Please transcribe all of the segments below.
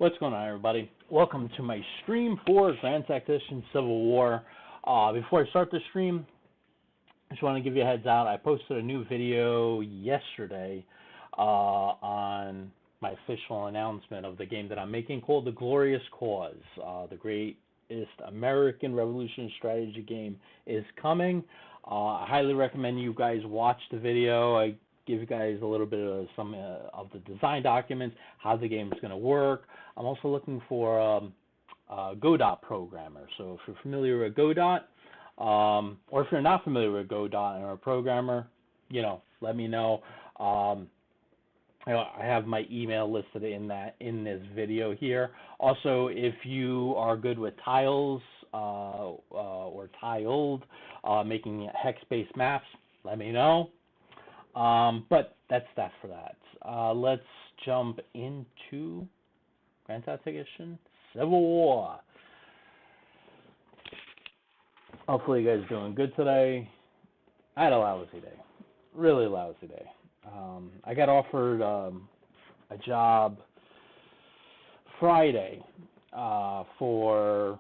What's going on, everybody? Welcome to my stream for Grand Tactician Civil War. Before I start the stream, I just want to give you a heads out. I posted a new video yesterday on my official announcement of the game that I'm making called The Glorious Cause. The greatest American Revolution strategy game is coming. I highly recommend you guys watch the video. I give you guys a little bit of some of the design documents, how the game is going to work. I'm also looking for a Godot programmer. So if you're familiar with Godot, or if you're not familiar with Godot and are a programmer, let me know. I have my email listed in this video here. Also, if you are good with tiles or tiled, making hex-based maps, let me know. But that's that for that. Let's jump into Grand Tactician Civil War. Hopefully you guys are doing good today. I had a lousy day. Really lousy day. I got offered a job Friday for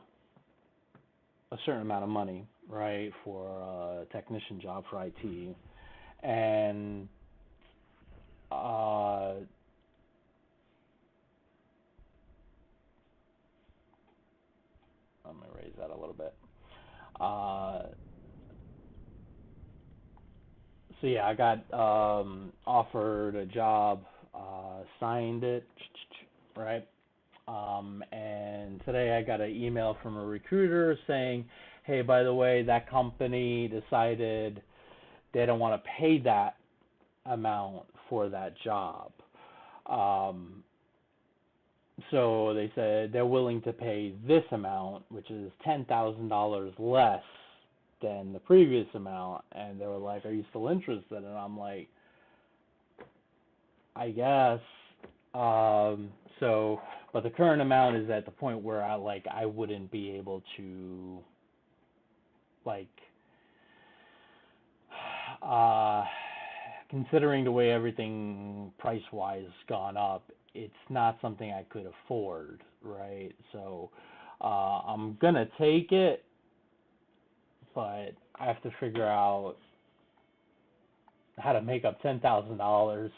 a certain amount of money, right, for a technician job for IT. And let me raise that a little bit. So yeah, I got offered a job, signed it, right? And today I got an email from a recruiter saying, hey, by the way, that company decided they don't want to pay that amount for that job. So they said they're willing to pay this amount, which is $10,000 less than the previous amount. And they were like, are you still interested? And I'm like, I guess. But the current amount is at the point where I wouldn't be able to, considering the way everything price-wise gone up, it's not something I could afford, right? So I'm going to take it, but I have to figure out how to make up $10,000.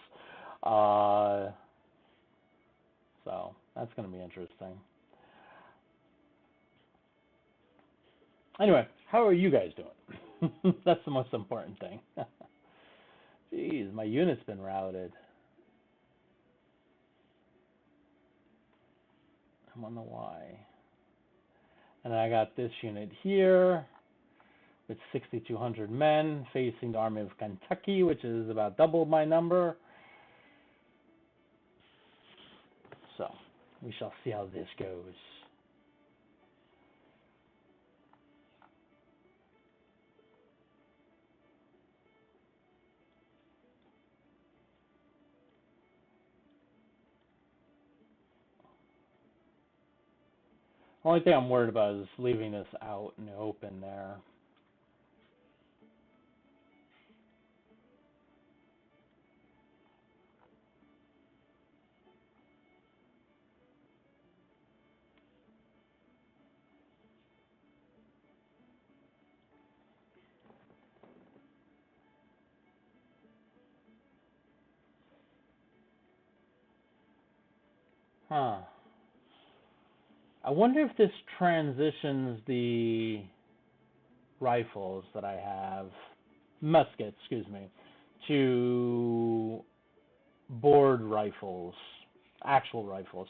So that's going to be interesting. Anyway, how are you guys doing? That's the most important thing. Jeez, my unit's been routed. I wonder why. And I got this unit here with 6,200 men facing the Army of Kentucky, which is about double my number. So we shall see how this goes. The only thing I'm worried about is leaving this out in the open there. Huh. I wonder if this transitions the rifles that I have, muskets, excuse me, to board rifles, actual rifles.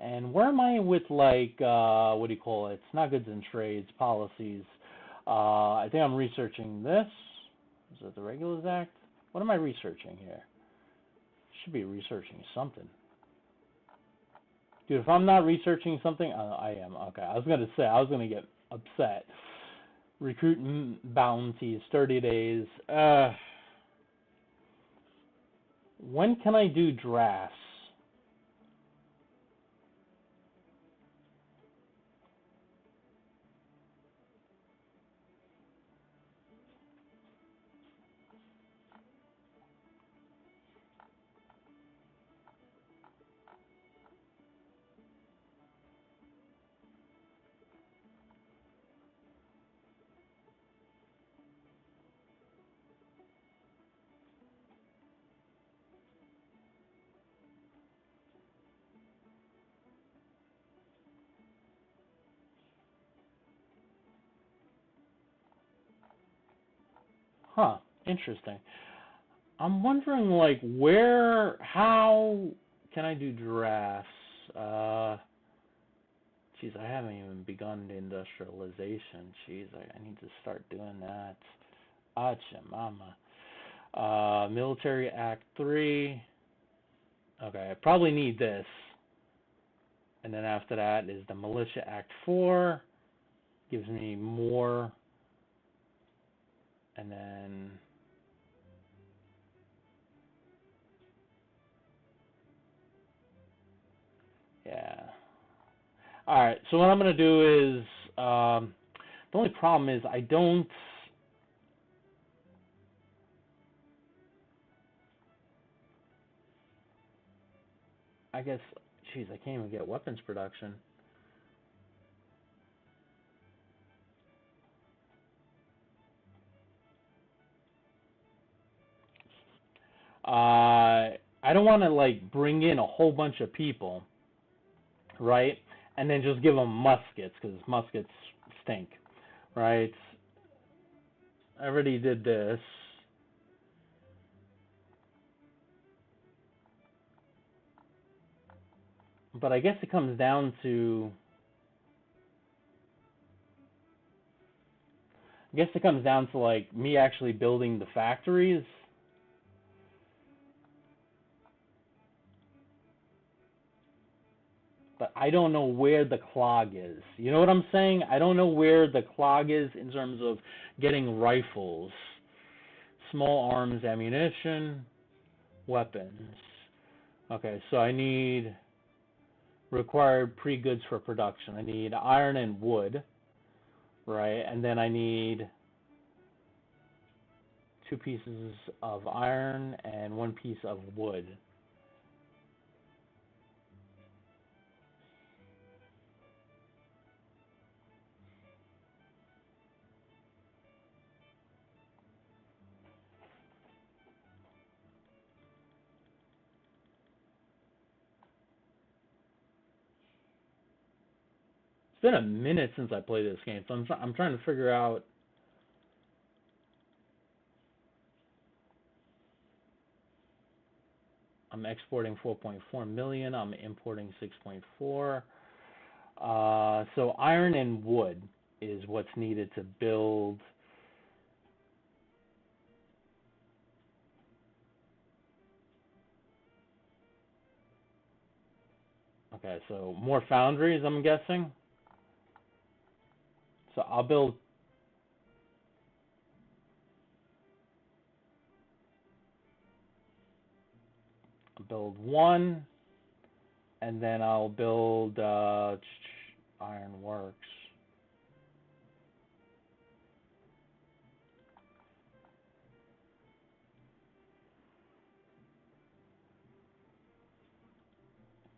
And where am I with what do you call it? It's not goods and trades, policies. I think I'm researching this. Is it the Regulars Act? What am I researching here? Should be researching something. Dude, if I'm not researching something, I am. Okay, I was going to get upset. Recruit bounties, 30 days. When can I do drafts? Huh. Interesting. I'm wondering, like, how can I do giraffes? Geez, I haven't even begun the industrialization. Jeez, I need to start doing that. Acha mama. Military Act 3. Okay, I probably need this. And then after that is the Militia Act 4. Gives me more. And then yeah. All right. So what I'm gonna do is the only problem is I don't. I guess. Jeez, I can't even get weapons production. I don't want to like bring in a whole bunch of people, right? And then just give them muskets because muskets stink, right? I already did this. But I guess it comes down to like me actually building the factories. But I don't know where the clog is. You know what I'm saying? I don't know where the clog is in terms of getting rifles, small arms ammunition, weapons. Okay, so I need required pre-goods for production. I need iron and wood, right? And then I need 2 pieces of iron and 1 piece of wood. It's been a minute since I played this game, so I'm trying to figure out. I'm exporting 4.4 million. I'm importing 6.4. So iron and wood is what's needed to build. Okay, so more foundries, I'm guessing. So I'll build 1, and then I'll build iron works.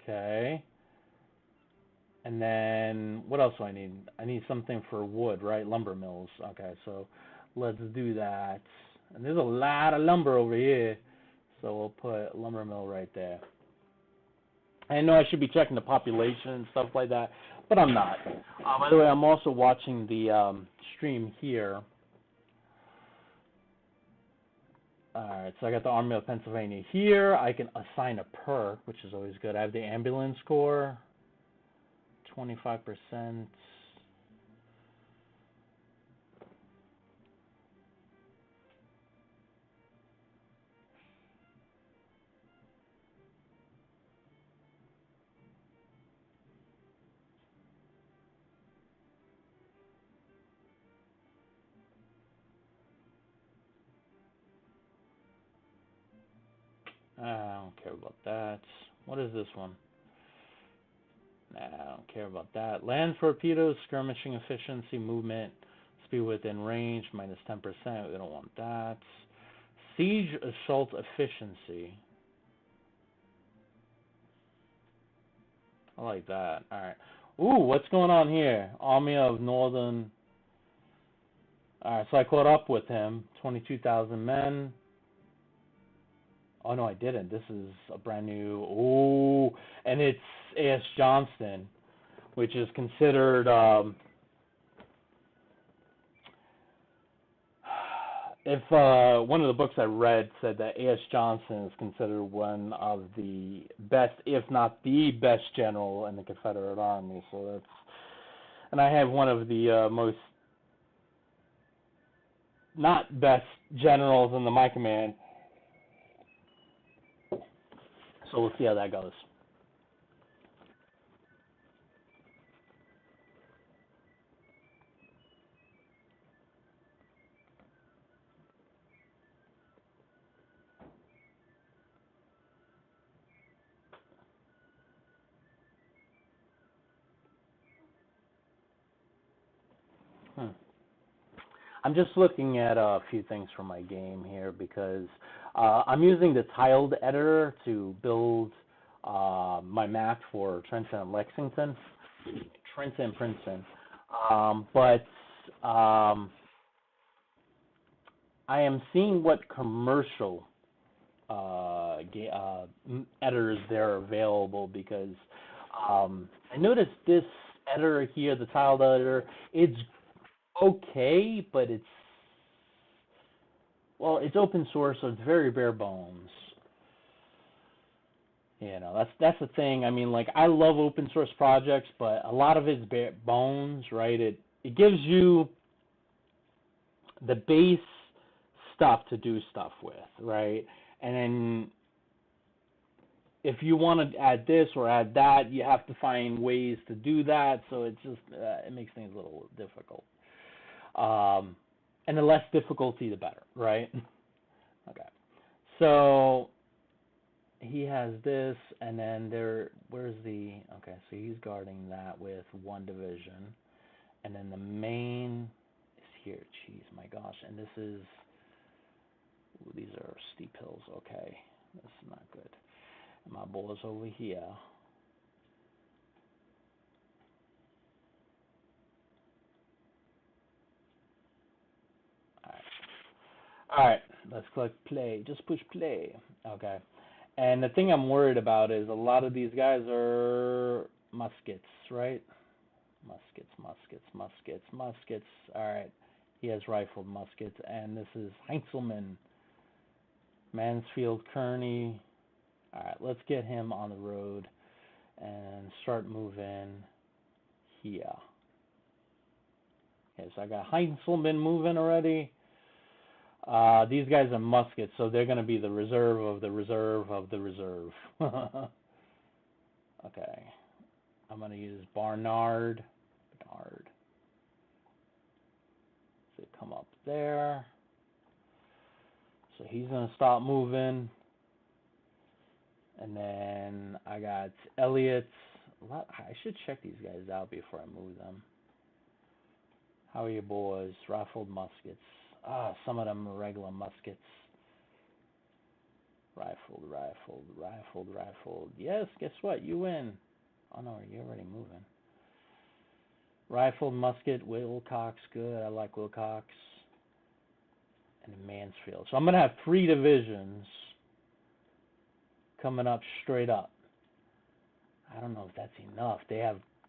Okay. And then what else do I need? I need something for wood, right? Lumber mills. Okay, so let's do that. And there's a lot of lumber over here, so we'll put lumber mill right there. I know I should be checking the population and stuff like that, but I'm not. By the way, I'm also watching the stream here. Alright, so I got the Army of Pennsylvania here. I can assign a perk, which is always good. I have the ambulance corps, 25%. I don't care about that. What is this one? Nah, I don't care about that. Land torpedoes, skirmishing efficiency, movement, speed within range, minus 10%. We don't want that. Siege assault efficiency. I like that. Alright. Ooh, what's going on here? Army of Northern. Alright, so I caught up with him. 22,000 men. Oh, no, I didn't. This is a brand new. Ooh, and it's A.S. Johnston, which is considered if one of the books I read said that A.S. Johnson is considered one of the best, if not the best general in the Confederate Army. So that's, and I have one of the most not best generals in my command. So we'll see how that goes. Hmm. I'm just looking at a few things for my game here because I'm using the tiled editor to build my map for Trenton and Lexington, Trenton and Princeton. But I am seeing what commercial editors there are available because I noticed this editor here, the tiled editor, it's okay, but it's open source, so it's very bare bones. You know, that's the thing. I mean, like, I love open source projects, but a lot of it's bare bones, right? It gives you the base stuff to do stuff with, right? And then if you want to add this or add that, you have to find ways to do that. So it just it makes things a little difficult. And the less difficulty, the better, right? Okay. So he has this, and then where's the, okay, so he's guarding that with one division. And then the main is here. Jeez, my gosh. And this is, ooh, these are steep hills. Okay. This is not good. And my ball is over here. All right, let's click play. Just push play. Okay. And the thing I'm worried about is a lot of these guys are muskets, right? Muskets, muskets, muskets, muskets. All right. He has rifled muskets, and this is Heinzelman, Mansfield, Kearney. All right, let's get him on the road and start moving here. Okay, so I got Heinzelman moving already. These guys are muskets, so they're going to be the reserve of the reserve of the reserve. Okay. I'm going to use Barnard. So come up there. So he's going to stop moving. And then I got Elliott. I should check these guys out before I move them. How are your boys? Rifled muskets. Some of them are regular muskets. Rifled, rifled, rifled, rifled. Yes, guess what? You win. Oh no, you're already moving. Rifled musket, Wilcox, good. I like Wilcox. And Mansfield. So I'm going to have 3 divisions coming up straight up. I don't know if that's enough.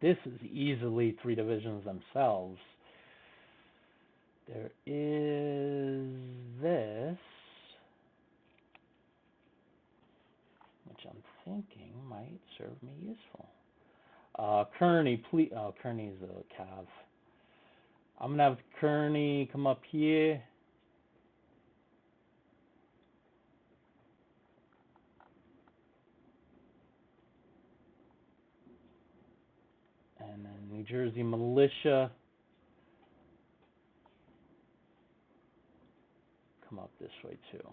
This is easily 3 divisions themselves. There is this, which I'm thinking might serve me useful. Kearney, please. Oh, Kearney's a cav. I'm going to have Kearney come up here. And then New Jersey militia come up this way too.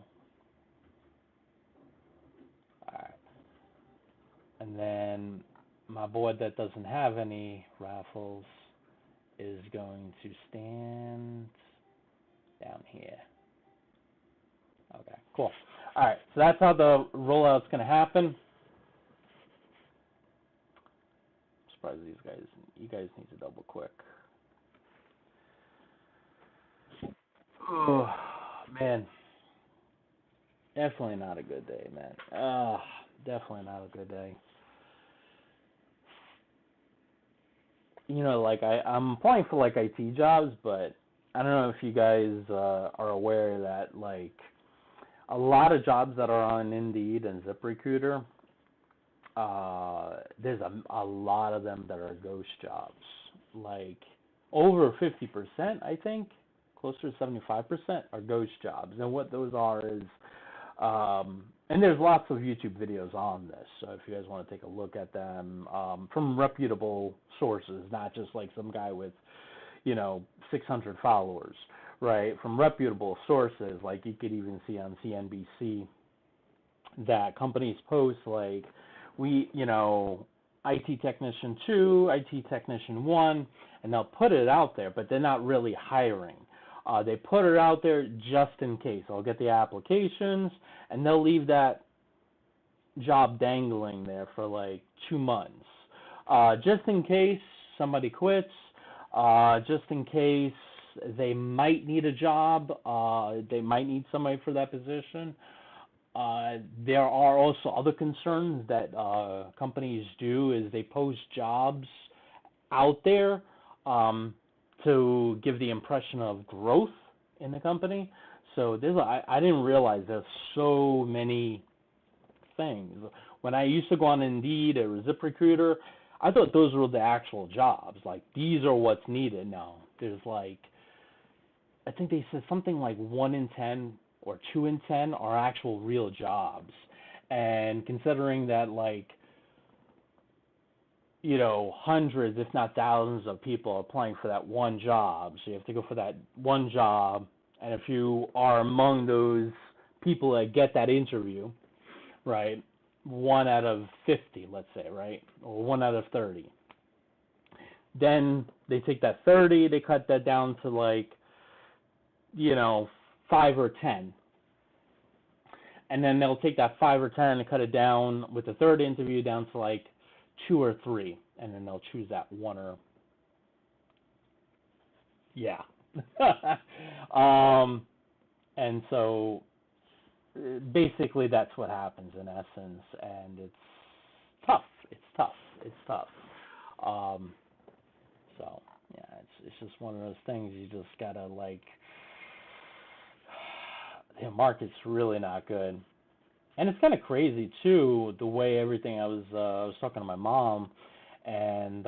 Alright. And then my boy that doesn't have any rifles is going to stand down here. Okay, cool. Alright, so that's how the rollout's going to happen. I'm surprised you guys need to double click. Oh, man. Definitely not a good day, man. Definitely not a good day. You know, like I'm applying for like IT jobs, but I don't know if you guys are aware that like a lot of jobs that are on Indeed and ZipRecruiter, there's a lot of them that are ghost jobs. Like over 50%, I think, closer to 75% are ghost jobs. And what those are is, and there's lots of YouTube videos on this. So if you guys want to take a look at them from reputable sources, not just like some guy with, 600 followers, right? From reputable sources, like you could even see on CNBC that companies post like, IT technician 2, IT technician 1, and they'll put it out there, but they're not really hiring. They put it out there just in case. They'll get the applications, and they'll leave that job dangling there for like 2 months. Just in case somebody quits, just in case they might need a job, they might need somebody for that position. There are also other concerns that companies do is they post jobs out there to give the impression of growth in the company. So I didn't realize there's so many things. When I used to go on Indeed or ZipRecruiter, I thought those were the actual jobs. Like, these are what's needed. No, there's like, I think they said something like 1 in 10 or 2 in 10 are actual real jobs. And considering that, like, hundreds, if not thousands of people are applying for that one job, so you have to go for that one job, and if you are among those people that get that interview, right, 1 out of 50, let's say, right, or 1 out of 30, then they take that 30, they cut that down to like, 5 or 10. And then they'll take that 5 or 10 and cut it down with the third interview down to like 2 or 3. And then they'll choose that one or, yeah. And so basically that's what happens in essence. And it's tough. So, yeah, it's just one of those things you just gotta like, the market's really not good, and it's kind of crazy too the way everything. I was talking to my mom, and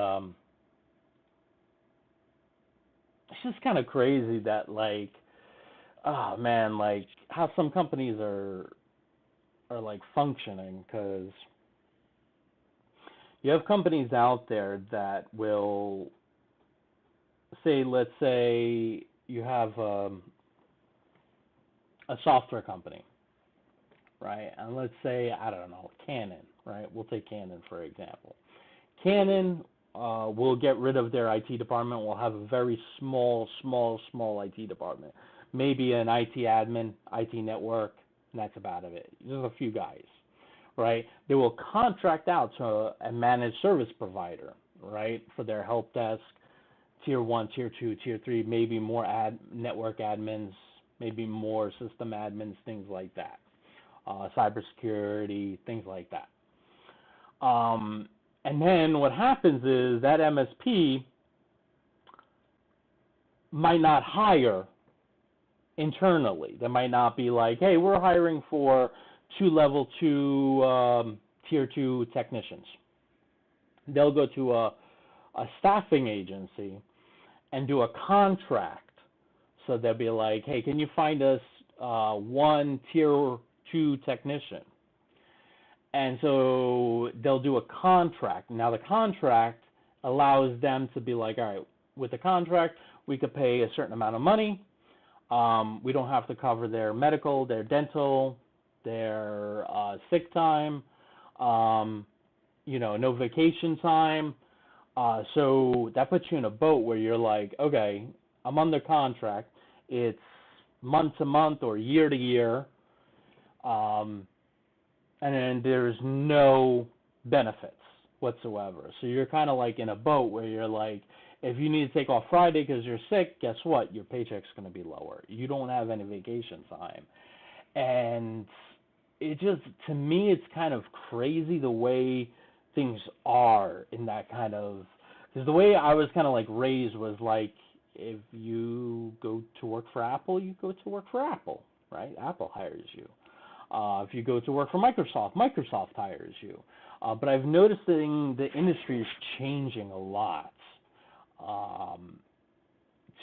it's just kind of crazy that like, oh man, like how some companies are like functioning, because you have companies out there that will say, let's say you have a software company, right? And let's say, I don't know, Canon, right? We'll take Canon for example. Canon will get rid of their IT department. Will have a very small IT department. Maybe an IT admin, IT network, and that's about it. Just a few guys, right? They will contract out to a managed service provider, right, for their help desk, tier 1, tier 2, tier 3, maybe more network admins, maybe more system admins, things like that, cybersecurity, things like that. And then what happens is that MSP might not hire internally. They might not be like, hey, we're hiring for 2 level 2 tier 2 technicians. They'll go to a staffing agency and do a contract. So they'll be like, hey, can you find us 1 tier 2 technician? And so they'll do a contract. Now the contract allows them to be like, all right, with the contract, we could pay a certain amount of money. We don't have to cover their medical, their dental, their sick time, no vacation time. So that puts you in a boat where you're like, okay, I'm under contract. It's month to month or year to year. And then there's no benefits whatsoever. So you're kind of like in a boat where you're like, if you need to take off Friday because you're sick, guess what? Your paycheck's going to be lower. You don't have any vacation time. And it just, to me, it's kind of crazy the way things are in that kind of, because the way I was kind of like raised was like, if you go to work for Apple, you go to work for Apple, right? Apple hires you. If you go to work for Microsoft, Microsoft hires you. But I've noticed that the industry is changing a lot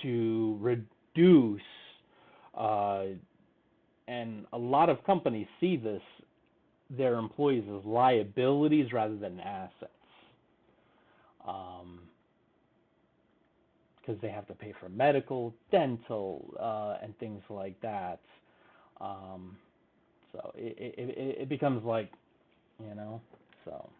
to reduce, and a lot of companies see their employees as liabilities rather than assets. Because they have to pay for medical, dental, and things like that. So it becomes like, so.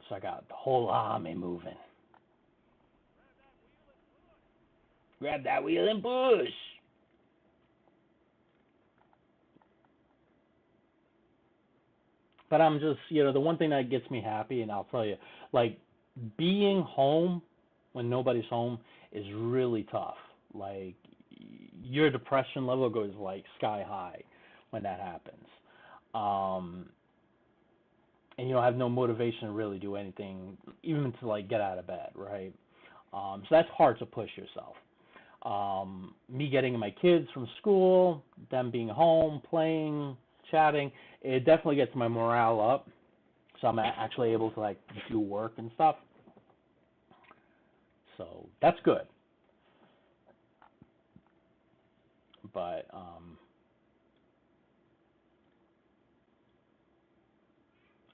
So I got the whole army moving. Grab that wheel and push. But I'm just, the one thing that gets me happy, and I'll tell you, like, being home when nobody's home is really tough. Like, your depression level goes like sky high when that happens. And you don't have no motivation to really do anything, even to like get out of bed, right? So that's hard to push yourself. Me getting my kids from school, them being home, playing, chatting, it definitely gets my morale up. So I'm actually able to like do work and stuff. So that's good. But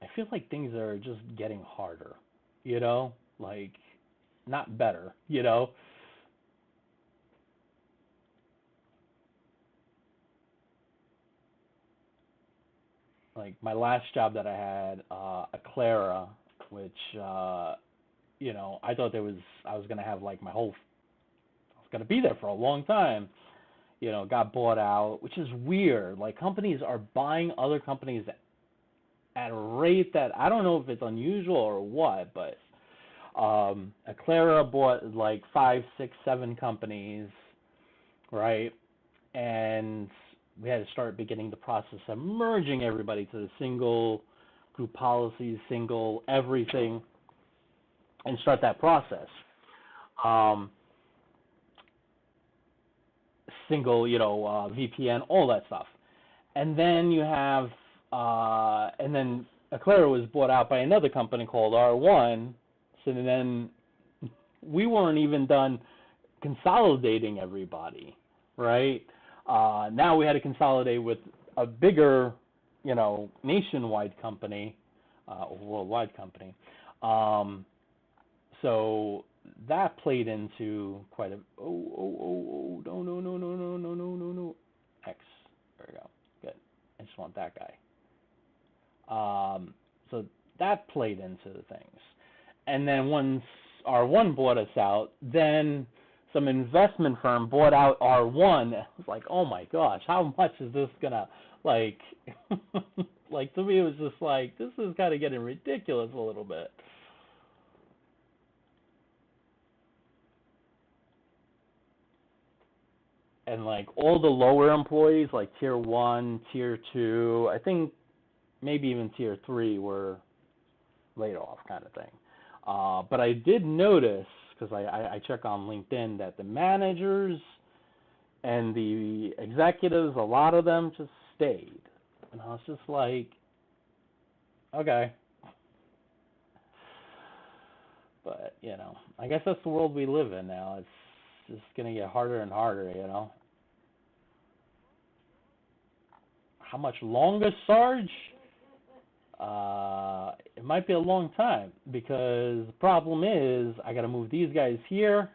I feel like things are just getting harder, like not better. Like my last job that I had, a Clara, which I thought I was gonna have like I was gonna be there for a long time. Got bought out, which is weird. Like companies are buying other companies at a rate that I don't know if it's unusual or what, but Aclara bought like 5, 6, 7 companies, right? And we had to start beginning the process of merging everybody to the single group policies, single everything, and start that process. Um, Single, VPN, all that stuff. And then you have, and then Aclara was bought out by another company called R1. So then we weren't even done consolidating everybody, right? Now we had to consolidate with a bigger, nationwide company, or worldwide company. So that played into quite a no, X. There we go. Good. I just want that guy. So that played into the things. And then once R1 bought us out, then some investment firm bought out R1. It was like, oh my gosh, how much is this gonna like? Like to me, it was just like this is kind of getting ridiculous a little bit. And like all the lower employees, like tier 1, tier 2, I think maybe even tier 3 were laid off, kind of thing. But I did notice, because I check on LinkedIn, that the managers and the executives, a lot of them just stayed. And I was just like, okay. But, I guess that's the world we live in now. It's just going to get harder and harder. How much longer, Sarge? It might be a long time, because the problem is I got to move these guys here,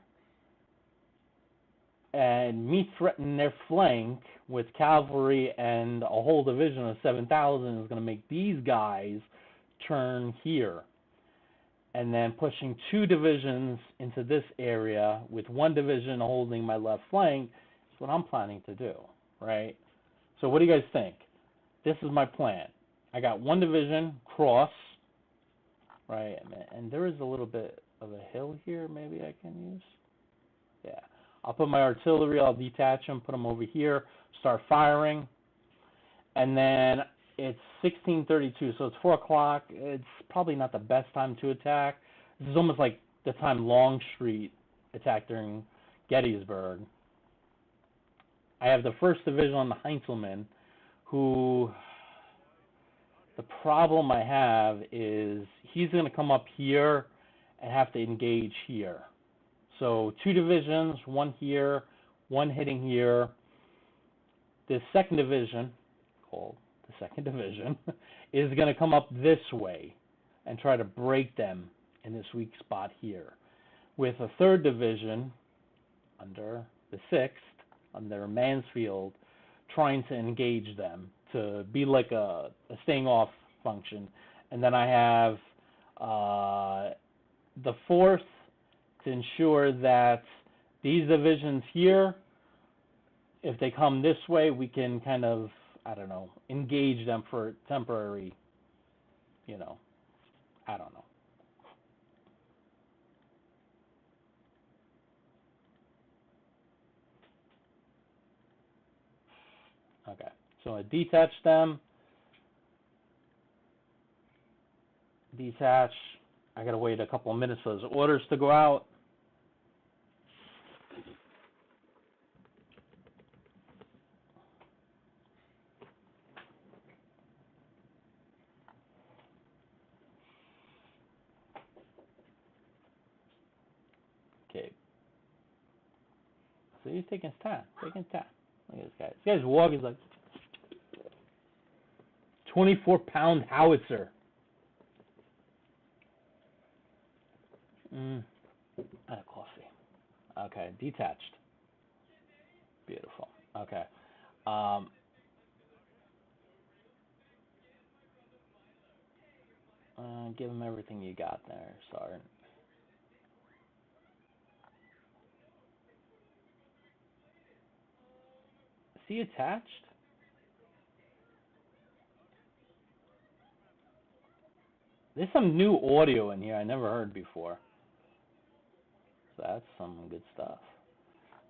and me threaten their flank with cavalry and a whole division of 7,000 is going to make these guys turn here. And then pushing 2 divisions into this area with 1 division holding my left flank That's what I'm planning to do, right? So what do you guys think? This is my plan. I got one division cross, right? And there is a little bit of a hill here maybe I can use. Yeah. I'll put my artillery, I'll detach them, put them over here, start firing. And then it's 16:32, so it's 4 o'clock. It's probably not the best time to attack. This is almost like the time Longstreet attacked during Gettysburg. I have the 1st Division on the Heinzelman, who the problem I have is he's going to come up here and have to engage here. So 2 divisions, one here, one hitting here. The 2nd Division, called the 2nd Division, is going to come up this way and try to break them in this weak spot here. With a 3rd Division under the 6th, under Mansfield, trying to engage them to be like a staying off function. And then I have the 4th to ensure that these divisions here, if they come this way, we can kind of, I don't know, engage them for temporary, you know, I don't know. Okay, so I detach them. Detach. I gotta wait a couple of minutes for those orders to go out. Okay. So he's taking his time. Taking his time. Look at this guy. This guy's walk is like 24-pound howitzer. And a coffee. Okay, detached. Beautiful. Okay. Give him everything you got there, Sergeant. Is he attached? There's some new audio in here I never heard before. So that's some good stuff.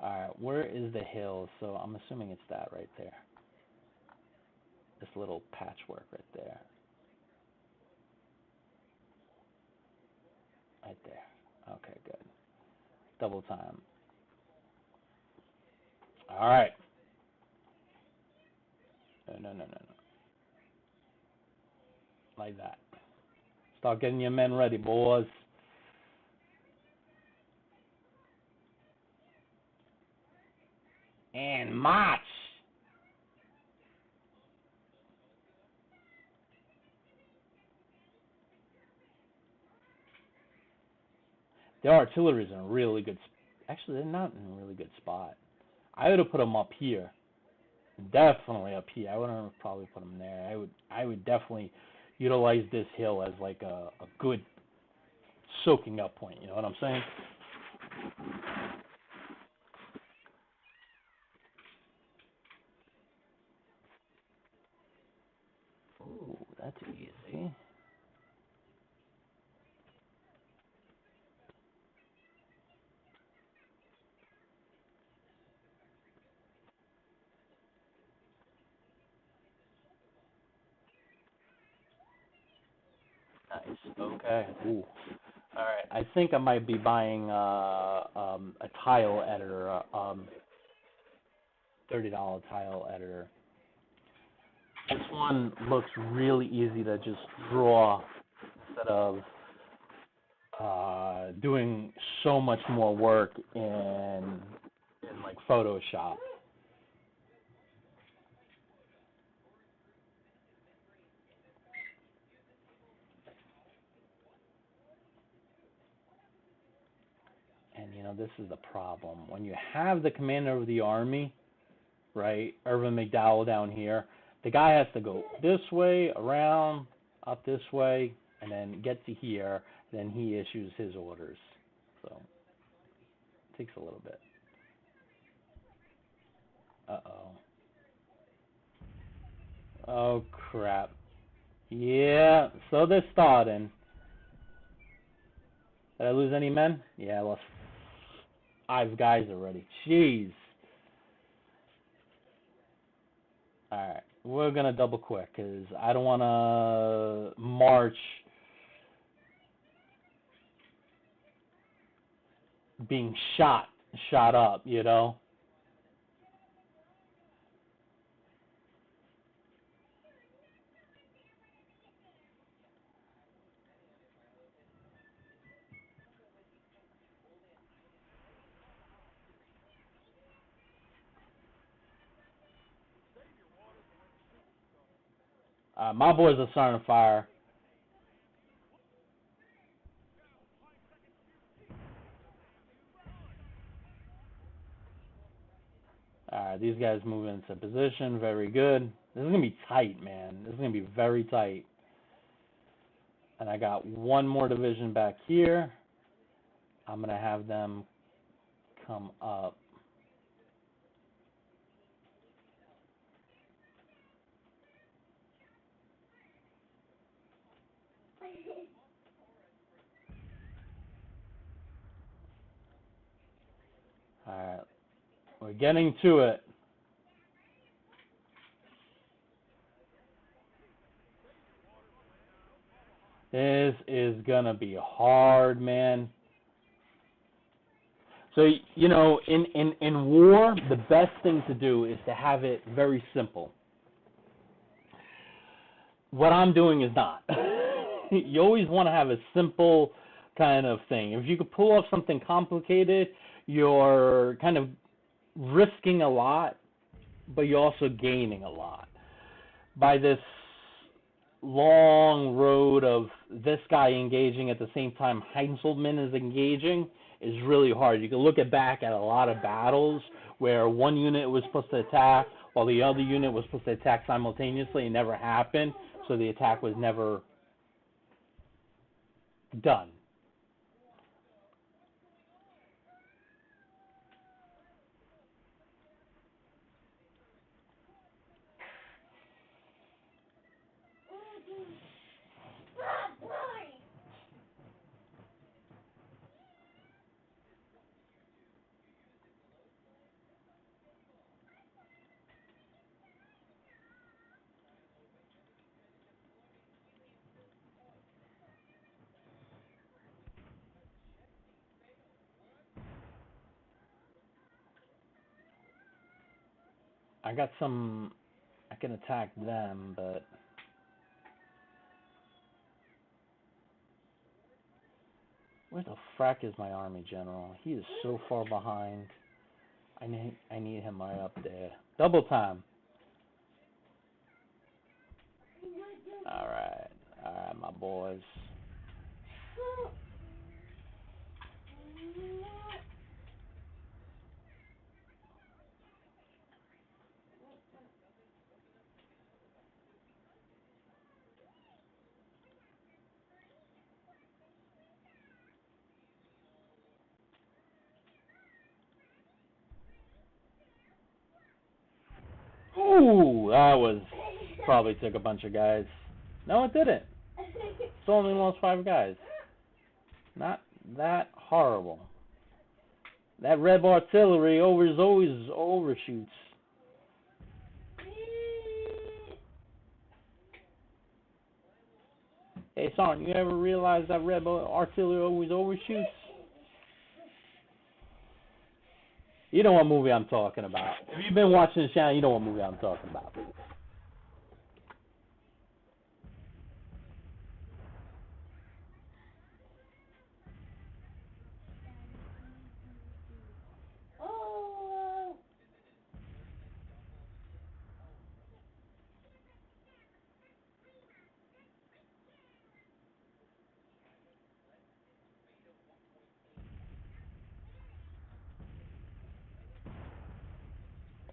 Alright, where is the hill? So I'm assuming it's that right there. This little patchwork right there. Right there. Okay, good. Double time. Alright. No. Like that. Start getting your men ready, boys. And march! Their artillery is in a really good actually, they're not in a really good spot. I would have put them up here. Definitely up here. I wouldn't have probably put them there. I would definitely utilize this hill as like a good soaking up point. You know what I'm saying? Ooh, that's easy. Nice. Okay. Ooh. All right. I think I might be buying a tile editor, $30 tile editor. This one looks really easy to just draw instead of doing so much more work in like Photoshop. And you know, this is the problem. When you have the commander of the army, right, Irvin McDowell down here, the guy has to go this way, around, up this way, and then get to here. Then he issues his orders. So it takes a little bit. Uh-oh. Oh, crap. Yeah, so they're starting. Did I lose any men? Yeah, I lost 5 guys already. Jeez. Alright, we're going to double quick because I don't want to march being shot up, you know? My boys are starting to fire. Alright, these guys move into position. Very good. This is going to be tight, man. This is going to be very tight. And I got one more division back here. I'm going to have them come up. Alright, we're getting to it. This is going to be hard, man. So, you know, in war, the best thing to do is to have it very simple. What I'm doing is not. You always want to have a simple kind of thing. If you could pull off something complicated, you're kind of risking a lot, but you're also gaining a lot. By this long road of this guy engaging at the same time Heinzelman is engaging is really hard. You can look back at a lot of battles where one unit was supposed to attack while the other unit was supposed to attack simultaneously. It never happened, so the attack was never done. I got some, I can attack them, but where the frack is my army general? He is so far behind. I need him right up there. Double time. Alright, my boys. Ooh, that was probably took a bunch of guys. No, it didn't. It's only lost 5 guys. Not that horrible. That Reb artillery always overshoots. Hey, son, you ever realize that Reb artillery always overshoots? You know what movie I'm talking about. If you've been watching the channel, you know what movie I'm talking about.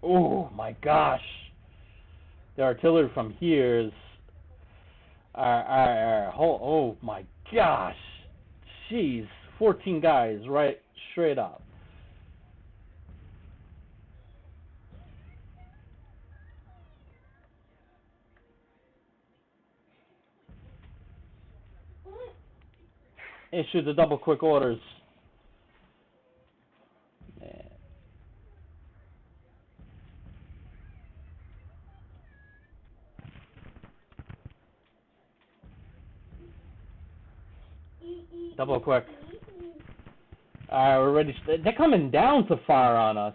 Oh my gosh. The artillery from here is oh my gosh. Jeez, 14 guys right straight up. issue the double quick orders. Double quick. Alright, we're ready. They're coming down to fire on us.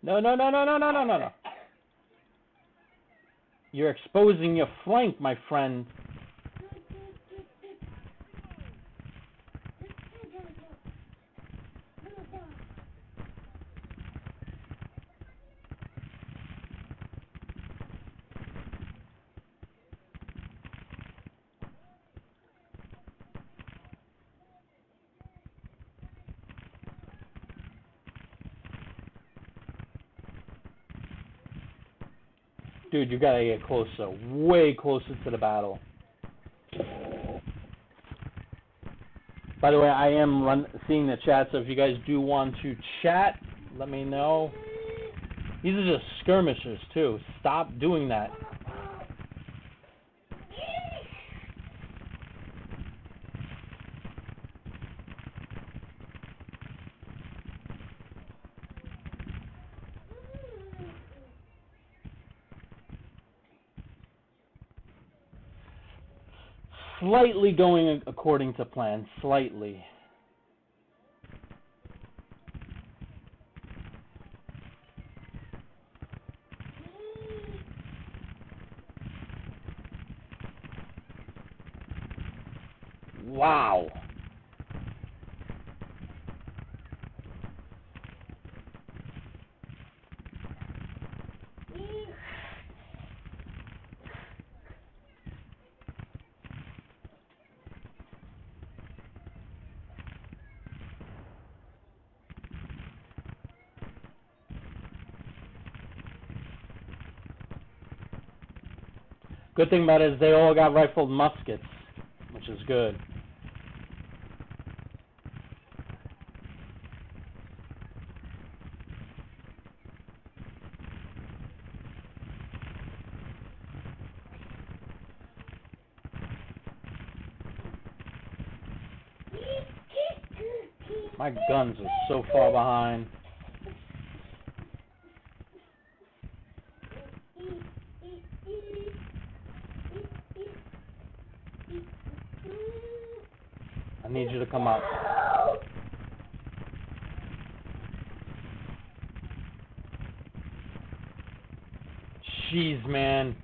No. You're exposing your flank, my friend. Dude, you gotta get closer, way closer to the battle. By the way, I am seeing the chat, so if you guys do want to chat, let me know. These are just skirmishers, too. Stop doing that. Slightly going according to plan, slightly. Wow. Good thing about it is they all got rifled muskets, which is good. My guns are so far behind. I need you to come up. Jeez, man.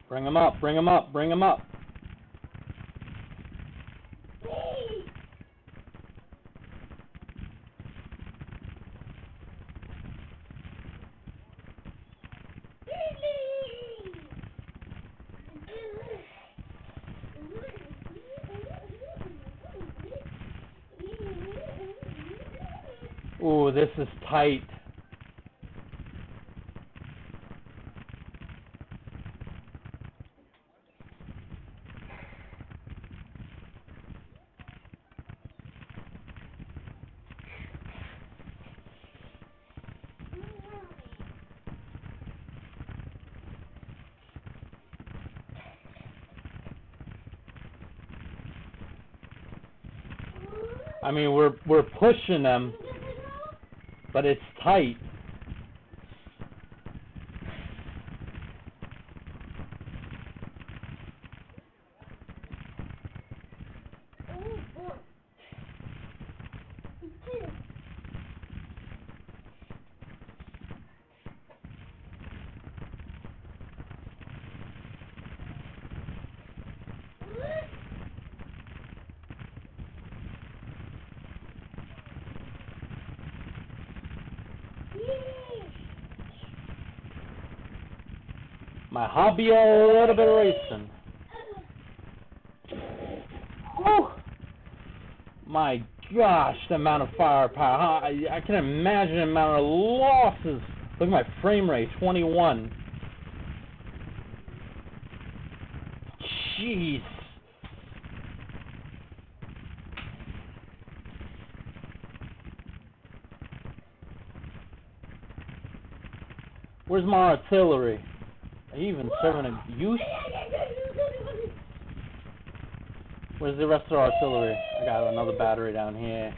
Bring him up, bring him up, bring him up. Ooh, this is tight. I mean, we're pushing them, but it's tight. My hobby a little bit of racing. Whew. My gosh, the amount of firepower. I can imagine the amount of losses. Look at my frame rate, 21. Jeez. Where's my artillery? Are you even serving a use? Where's the rest of the artillery? I got another battery down here.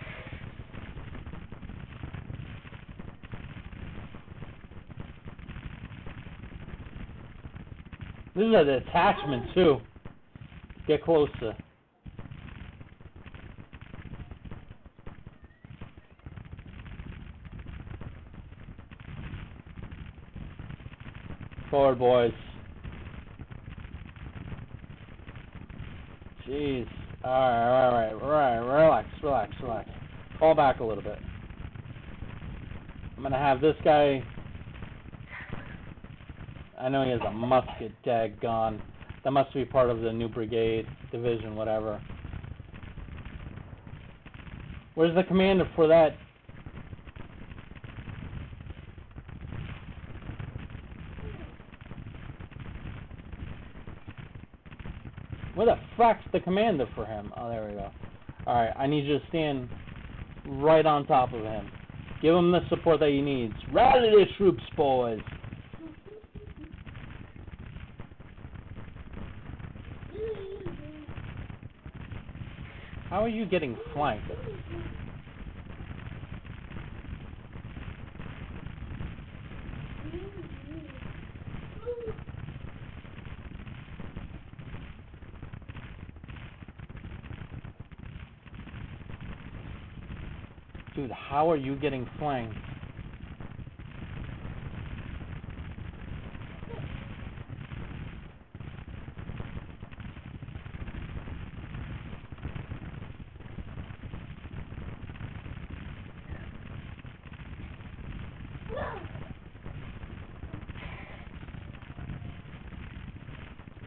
This is a detachment too. Get closer. Forward, boys. Jeez. Alright. Relax. Fall back a little bit. I'm gonna have this guy. I know he has a musket, daggone. That must be part of the new brigade, division, whatever. Where's the commander for that? Where the fuck's the commander for him? Oh, there we go. Alright, I need you to stand right on top of him. Give him the support that he needs. Rally the troops, boys! How are you getting flanked? Dude, how are you getting flanked?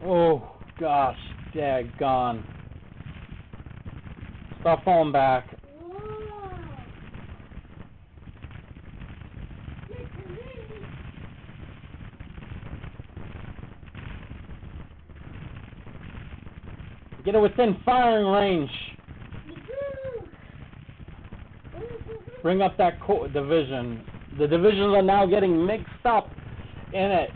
Oh, gosh, daggone. Stop falling back. Get it within firing range. Bring up that division. The divisions are now getting mixed up in it.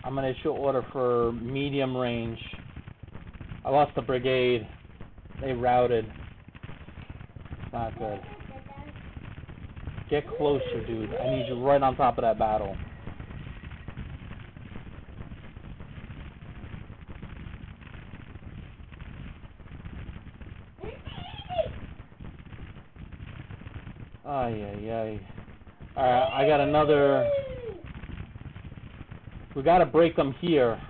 I'm going to issue order for medium range. I lost the brigade. They routed. It's not good. Get closer, dude. I need you right on top of that battle. Ay. Alright, I got another... We gotta break them here.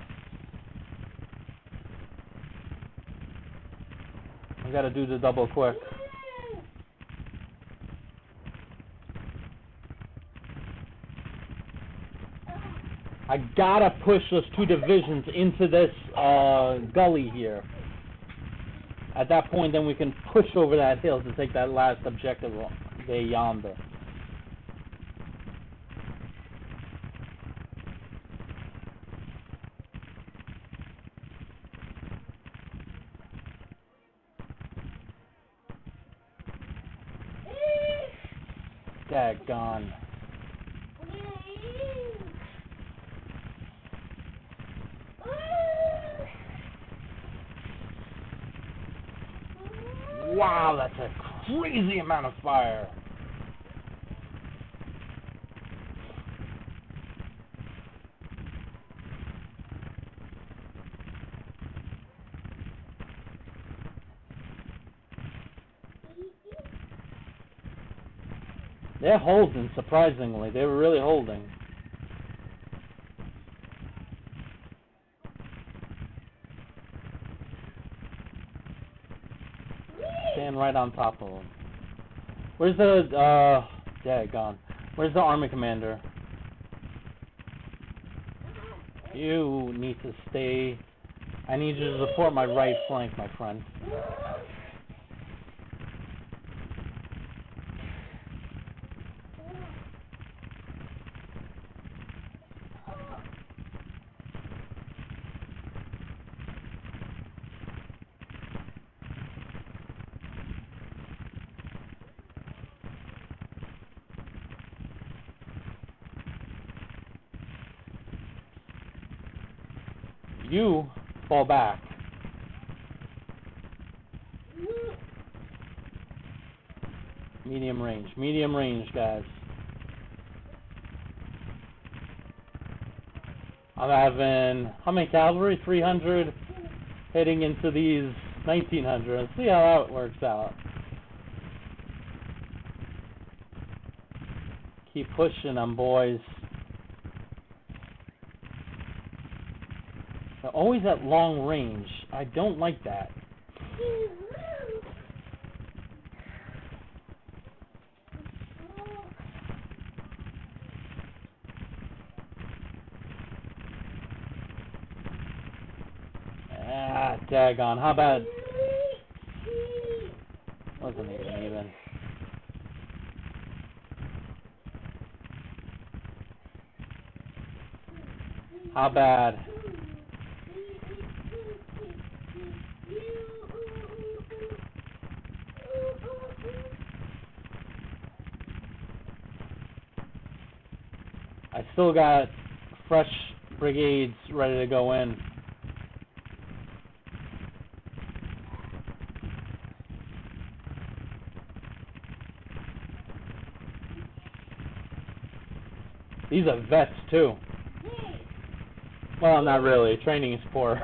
We gotta do the double quick. I gotta push those two divisions into this gully here. At that point, then we can push over that hill to take that last objective there yonder. Daggone. Wow, that's a crazy amount of fire. They're holding, surprisingly. They were really holding. Stand right on top of them. Where's the, yeah, gone. Where's the army commander? You need to stay. I need you to support my right flank, my friend. You fall back. Medium range, guys. I'm having, how many cavalry? 300 heading into these 1900. Let's see how that works out. Keep pushing them, boys. They're always at long range. I don't like that. Ah, daggone. How bad? Wasn't even. How bad? I still got fresh brigades ready to go in. These are vets too. Well, not really. Training is poor.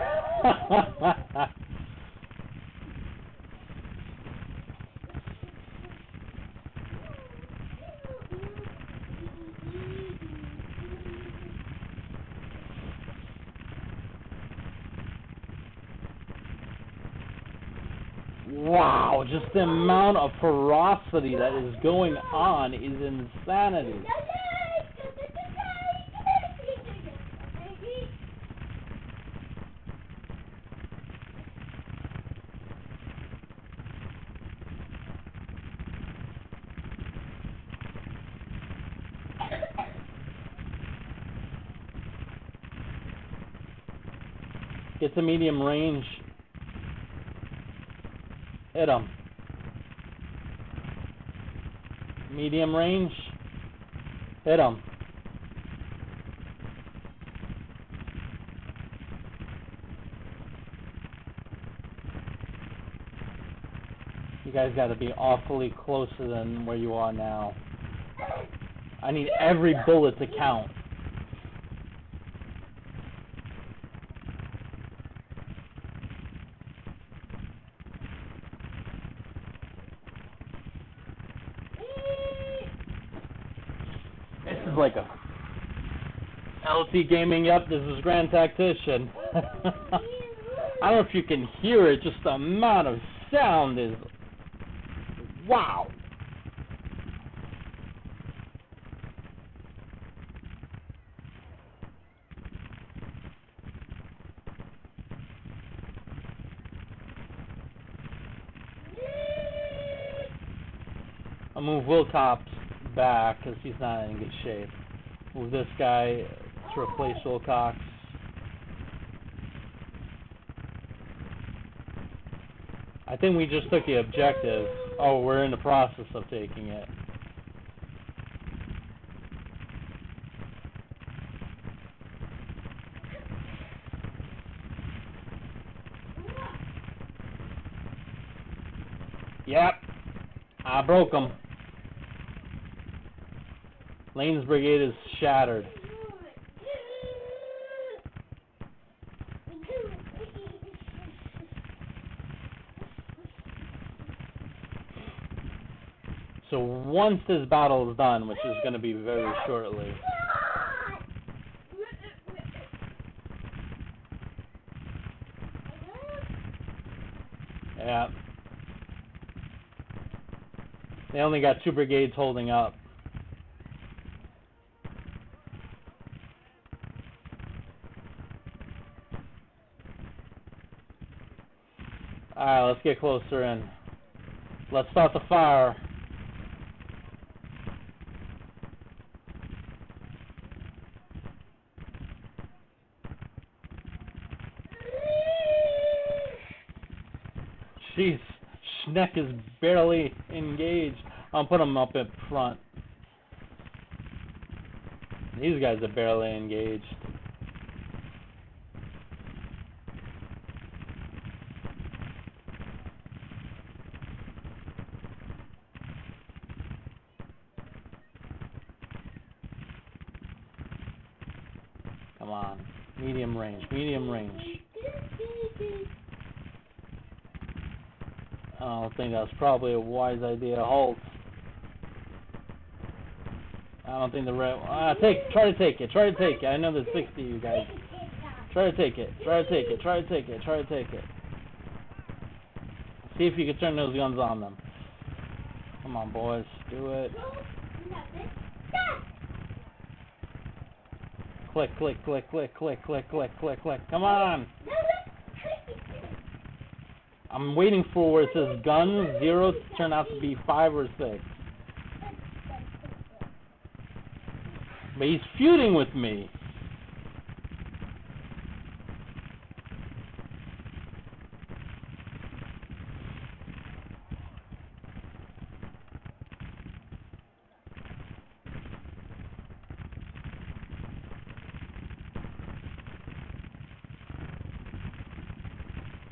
Wow, just the amount of ferocity that is going on is insanity. Get to medium range. Hit them. Medium range. Hit them. You guys got to be awfully closer than where you are now. I need every bullet to count. This is like a LT Gaming. Yep, this is Grand Tactician. I don't know if you can hear it, just the amount of sound is wow. I'll move Wilcox back because he's not in good shape. Move this guy to replace Wilcox. I think we just took the objective. Oh, we're in the process of taking it. Yep, I broke him. Lane's brigade is shattered. So once this battle is done, which is going to be very shortly. Yeah. They only got 2 brigades holding up. Alright, let's get closer in. Let's start the fire. Jeez, Schneck is barely engaged. I'll put him up in front. These guys are barely engaged. Come on. Medium range, medium range. I don't think that's probably a wise idea. Halt. I don't think the red. Try to take it. Try to take it. I know there's 60 of you guys. Try to take it. Try to take it. Try to take it. Try to take it. See if you can turn those guns on them. Come on, boys. Do it. Click, click, click, click, click, click, click, click, click. Come on. I'm waiting for where it says guns 0 to turn out to be 5 or 6. But he's feuding with me.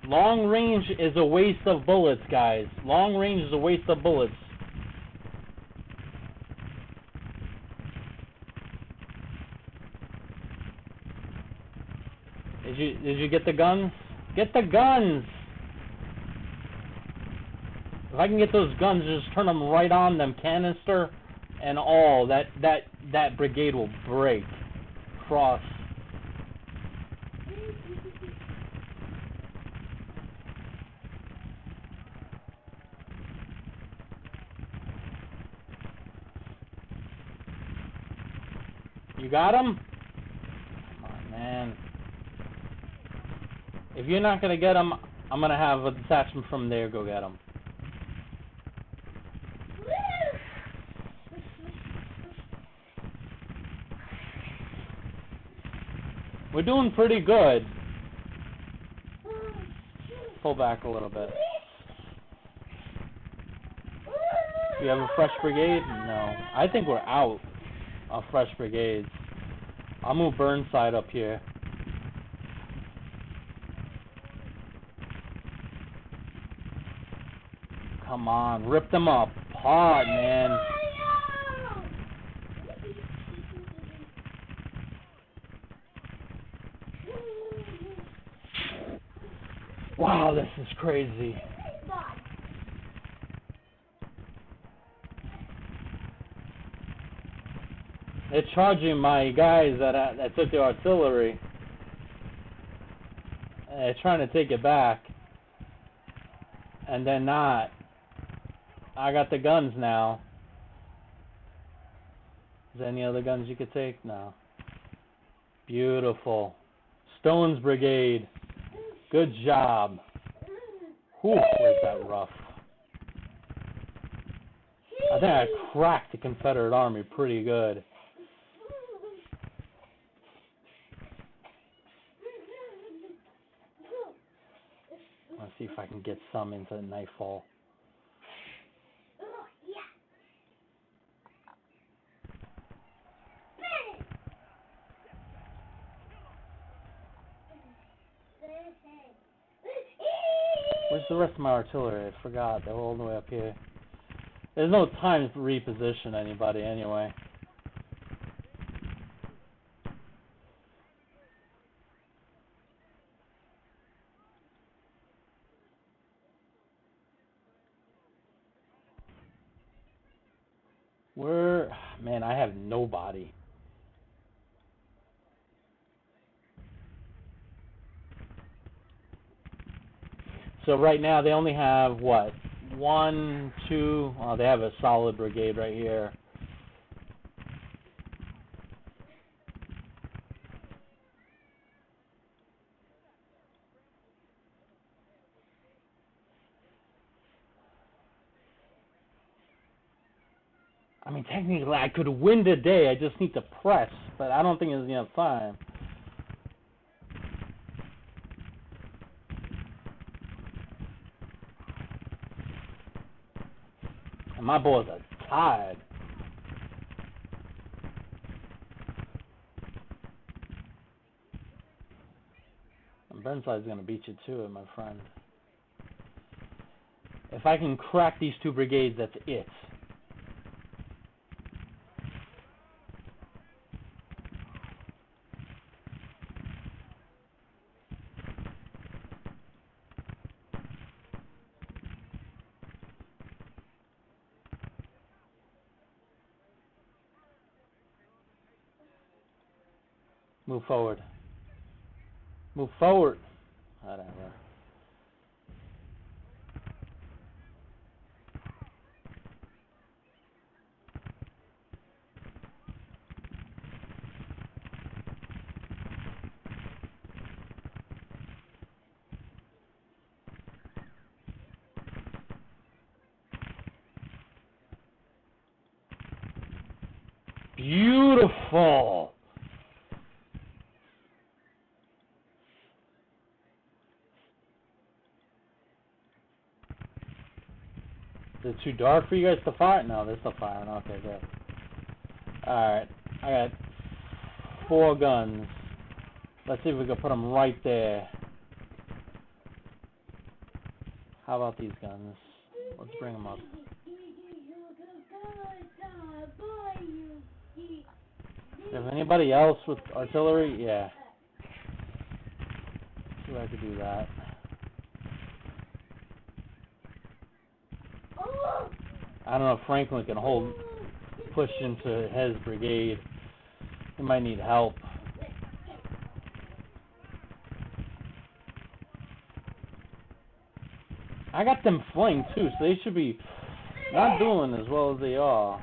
Long range is a waste of bullets, guys. Long range is a waste of bullets. Did you get the guns? Get the guns! If I can get those guns, just turn them right on them, canister and all. That brigade will break. Cross. You got him? Come on, man. If you're not going to get him, I'm going to have a detachment from there go get him. We're doing pretty good. Pull back a little bit. Do you have a fresh brigade? No. I think we're out of fresh brigades. I'll move Burnside up here. Come on, rip them up. Hard, man. Wow, this is crazy. They're charging my guys that took the artillery. They're trying to take it back. And they're not. I got the guns now. Is there any other guns you could take? No. Beautiful. Stone's Brigade. Good job. Whew, was that rough. I think I cracked the Confederate Army pretty good. Let's see if I can get some into nightfall. Where's the rest of my artillery? I forgot. They're all the way up here. There's no time to reposition anybody anyway. Where, man, I have nobody. So right now they only have what? One, two. Oh, they have a solid brigade right here. I mean, technically, I could win today. I just need to press, but I don't think there's enough time. And my boys are tired. And Burnside's going to beat you to it, my friend. If I can crack these two brigades, that's it. Move forward. Move forward. Whatever. Beautiful. Is it too dark for you guys to fire? No, they're still firing. Okay, good. Alright, I got 4 guns. Let's see if we can put them right there. How about these guns? Let's bring them up. If anybody else with artillery, yeah. See if I could do that. I don't know if Franklin can hold push into his brigade. He might need help. I got them flanked too, so they should be not doing as well as they are.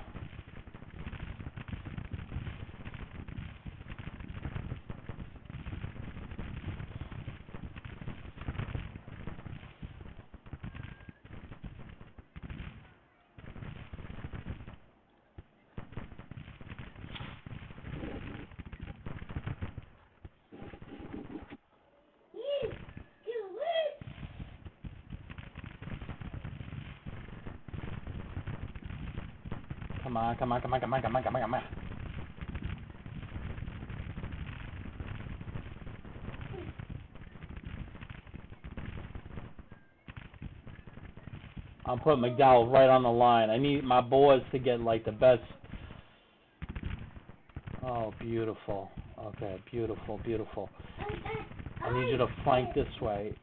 Come on, come on, come on, come on, come on, come on, come on. I'm putting McDowell right on the line. I need my boys to get like the best. Oh, beautiful. Okay, beautiful, beautiful. I need you to flank this way.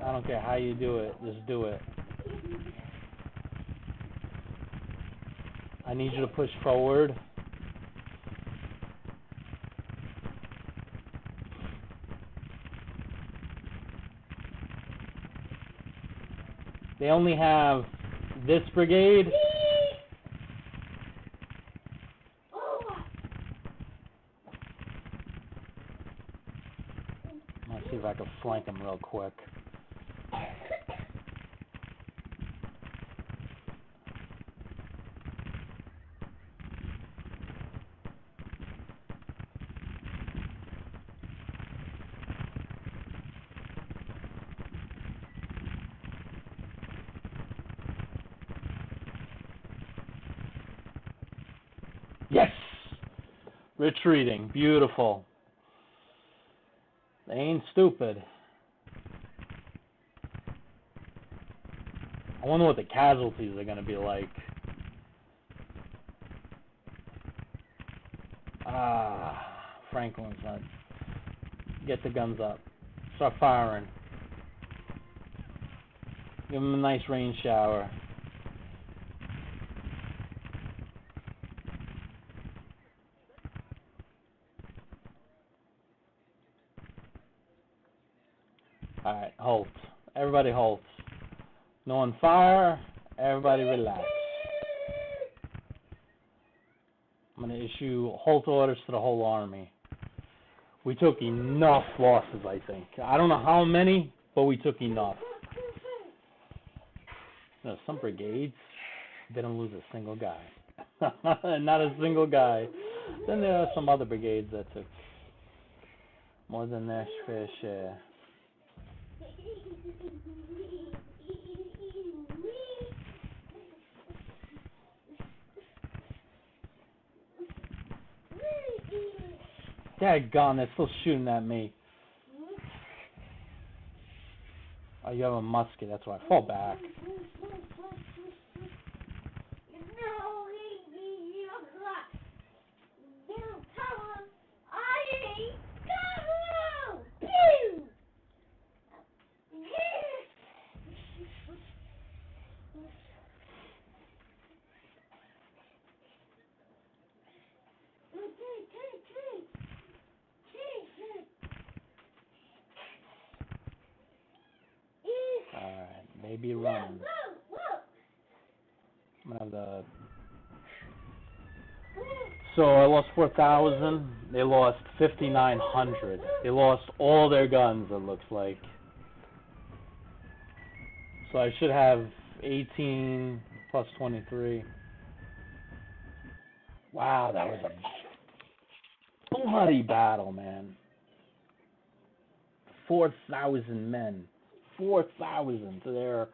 I don't care how you do it, just do it. I need you to push forward. They only have this brigade. Let's see if I can flank them real quick. Yes! Retreating. Beautiful. They ain't stupid. I wonder what the casualties are going to be like. Franklin's not. Get the guns up. Start firing. Give them a nice rain shower. Alright, halt. Everybody halt. No one fire. Everybody relax. I'm going to issue halt orders to the whole army. We took enough losses, I think. I don't know how many, but we took enough. No, some brigades didn't lose a single guy. Not a single guy. Then there are some other brigades that took more than their fair share. Daggone, they're still shooting at me. Oh, you have a musket, that's why. Fall back. Alright, maybe running. I'm gonna have the... So I lost 4,000. They lost 5,900. They lost all their guns, it looks like. So I should have 18 plus 23. Wow, that was a bloody battle, man. 4,000 men. 4,000 to their...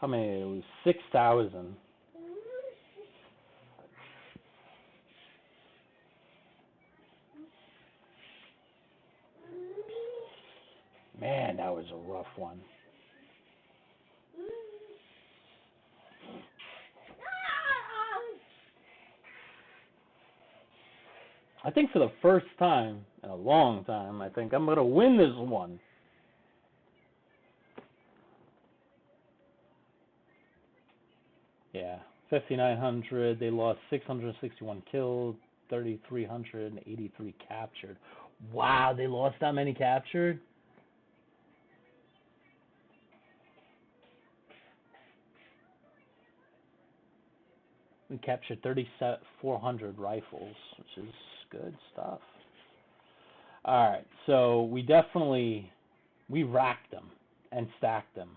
How many? It was 6,000. Man, that was a rough one. I think for the first time in a long time, I think I'm going to win this one. Yeah, 5,900. They lost 661 killed, 3,383 captured. Wow, they lost that many captured? We captured 3,400 rifles, which is good stuff. Alright, so we racked them and stacked them.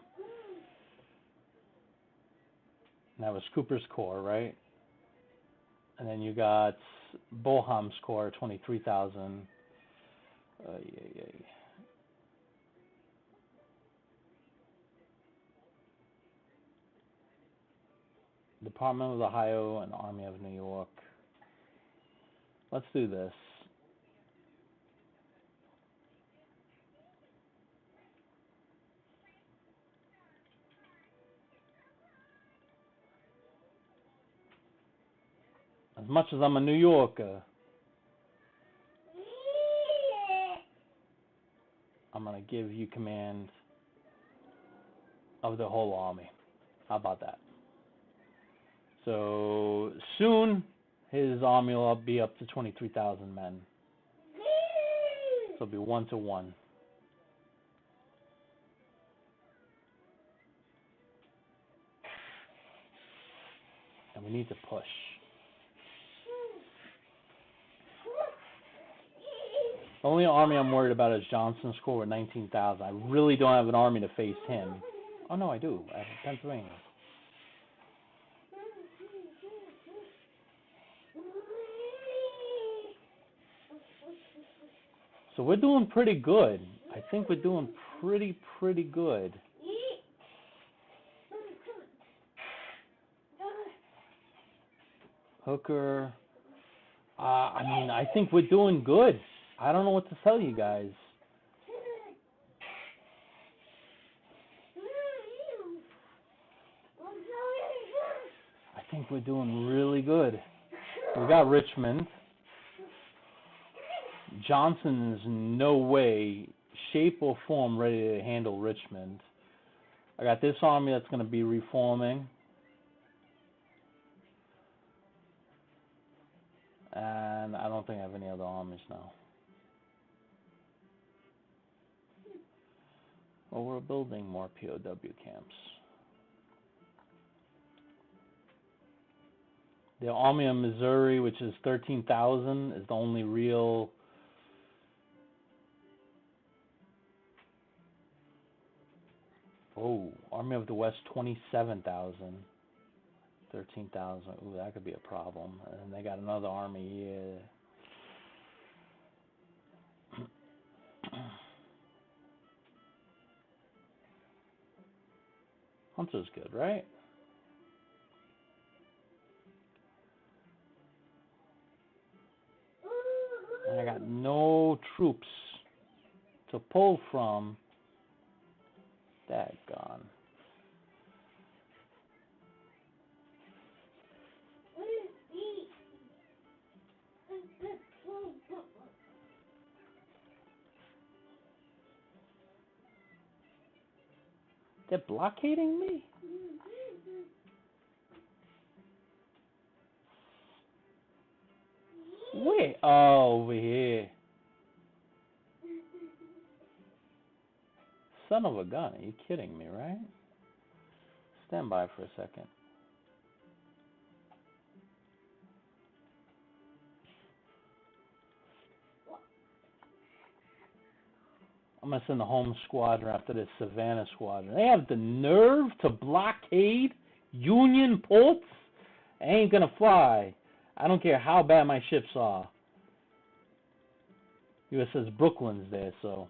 And that was Cooper's Corps, right? And then you got Boham's Corps, 23,000. Department of Ohio and Army of New York. Let's do this. As much as I'm a New Yorker, I'm going to give you command of the whole army. How about that? So soon, his army will be up to 23,000 men. So it'll be 1-to-1. And we need to push. The only army I'm worried about is Johnson's Corps with 19,000. I really don't have an army to face him. Oh, no, I do. I have Pennsylvania. So we're doing pretty good. I think we're doing pretty good. Hooker. I mean, I think we're doing good. I don't know what to tell you guys. I think we're doing really good. We got Richmond. Johnson is in no way, shape, or form ready to handle Richmond. I got this army that's going to be reforming. And I don't think I have any other armies now. Well, we're building more POW camps. The Army of Missouri, which is 13,000, is the only real. Oh, Army of the West, 27,000. 13,000. Ooh, that could be a problem. And they got another army here. Hunter's good, right? And I got no troops to pull from. Daggone. They're blockading me? Wait, oh, over here. Son of a gun, are you kidding me, right? Stand by for a second. I'm going to send the home squadron after this Savannah squadron. They have the nerve to blockade Union ports? Ain't going to fly. I don't care how bad my ships are. USS Brooklyn's there, so.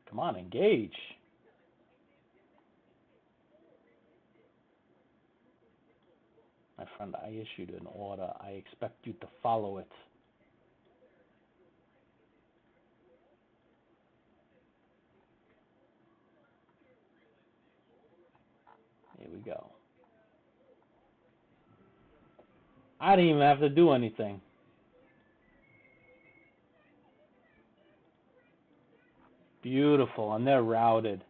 Come on, engage. My friend, I issued an order. I expect you to follow it. Here we go. I didn't even have to do anything. Beautiful, and they're routed.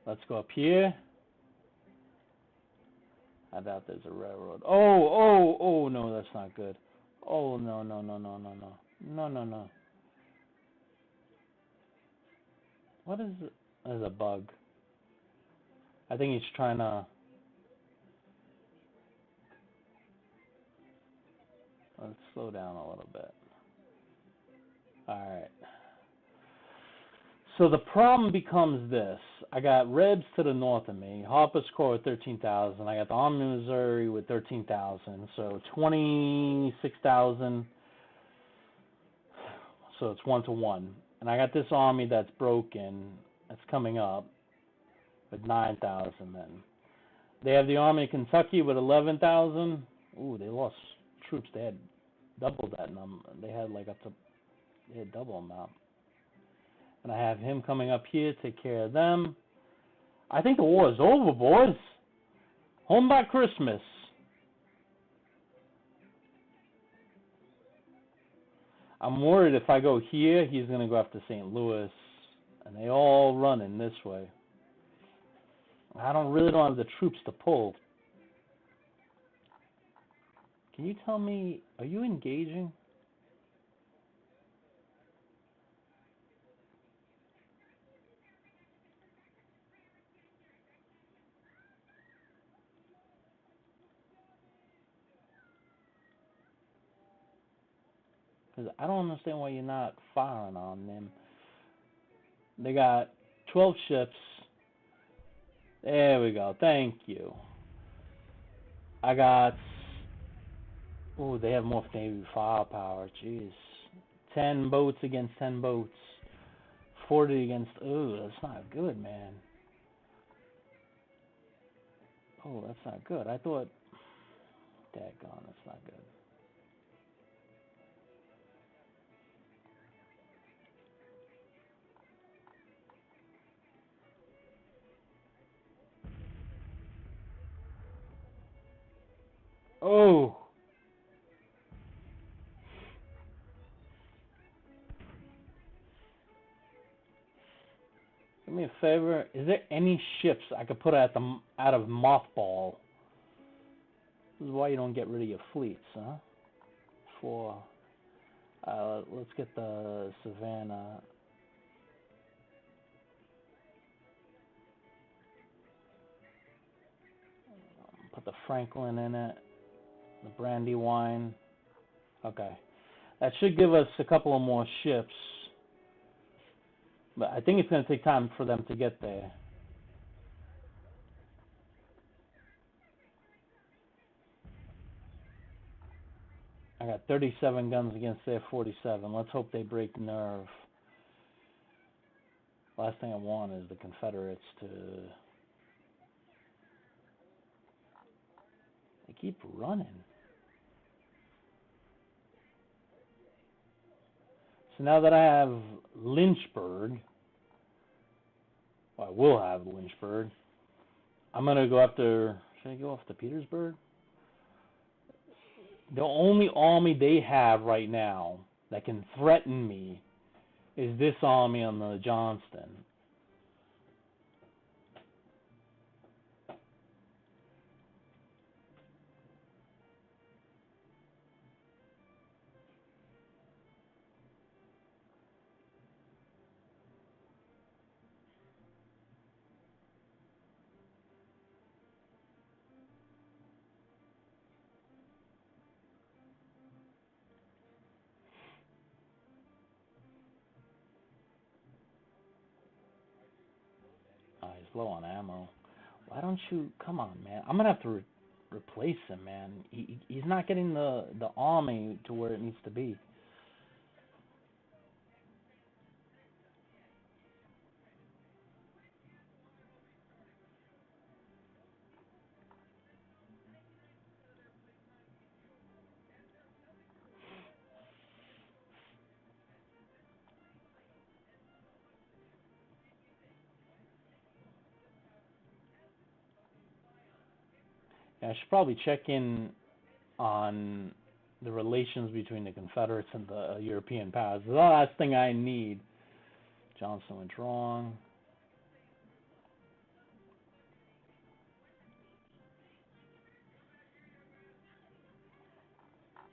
Let's go up here. I doubt there's a railroad. Oh, no, that's not good. Oh, no. No. What is it? There's a bug. I think he's trying to. Let's slow down a little bit. Alright. So the problem becomes this. I got Rebs to the north of me, Harper's Corps with 13,000. I got the Army of Missouri with 13,000. So 26,000. So it's 1-to-1. And I got this army that's broken. That's coming up with 9,000 then. They have the Army of Kentucky with 11,000. Ooh, they lost troops. They had double that number. They had like up to, they had double amount. And I have him coming up here, take care of them. I think the war is over, boys. Home by Christmas. I'm worried if I go here, he's going to go after St. Louis. And they all running this way. I really don't have the troops to pull. Can you tell me, are you engaging? Because I don't understand why you're not firing on them. They got 12 ships. There we go. Thank you. I got. Ooh, they have more Navy firepower. Jeez. 10 boats against 10 boats. 40 against. Ooh, that's not good, man. Oh, that's not good. I thought. Daggone, that's not good. Oh. Do me a favor. Is there any ships I could put out of mothball? This is why you don't get rid of your fleets, huh? Let's get the Savannah. Put the Franklin in it. The Brandywine. Okay. That should give us a couple of more ships. But I think it's going to take time for them to get there. I got 37 guns against their 47. Let's hope they break nerve. Last thing I want is the Confederates to... They keep running. So now that I have Lynchburg, well, I will have Lynchburg, I'm going to go after... Should I go after Petersburg? The only army they have right now that can threaten me is this army on the Johnston. He's low on ammo. Why don't you... Come on, man. I'm going to have to replace him, man. He's not getting the army to where it needs to be. I should probably check in on the relations between the Confederates and the European powers. The last thing I need. Johnson went wrong.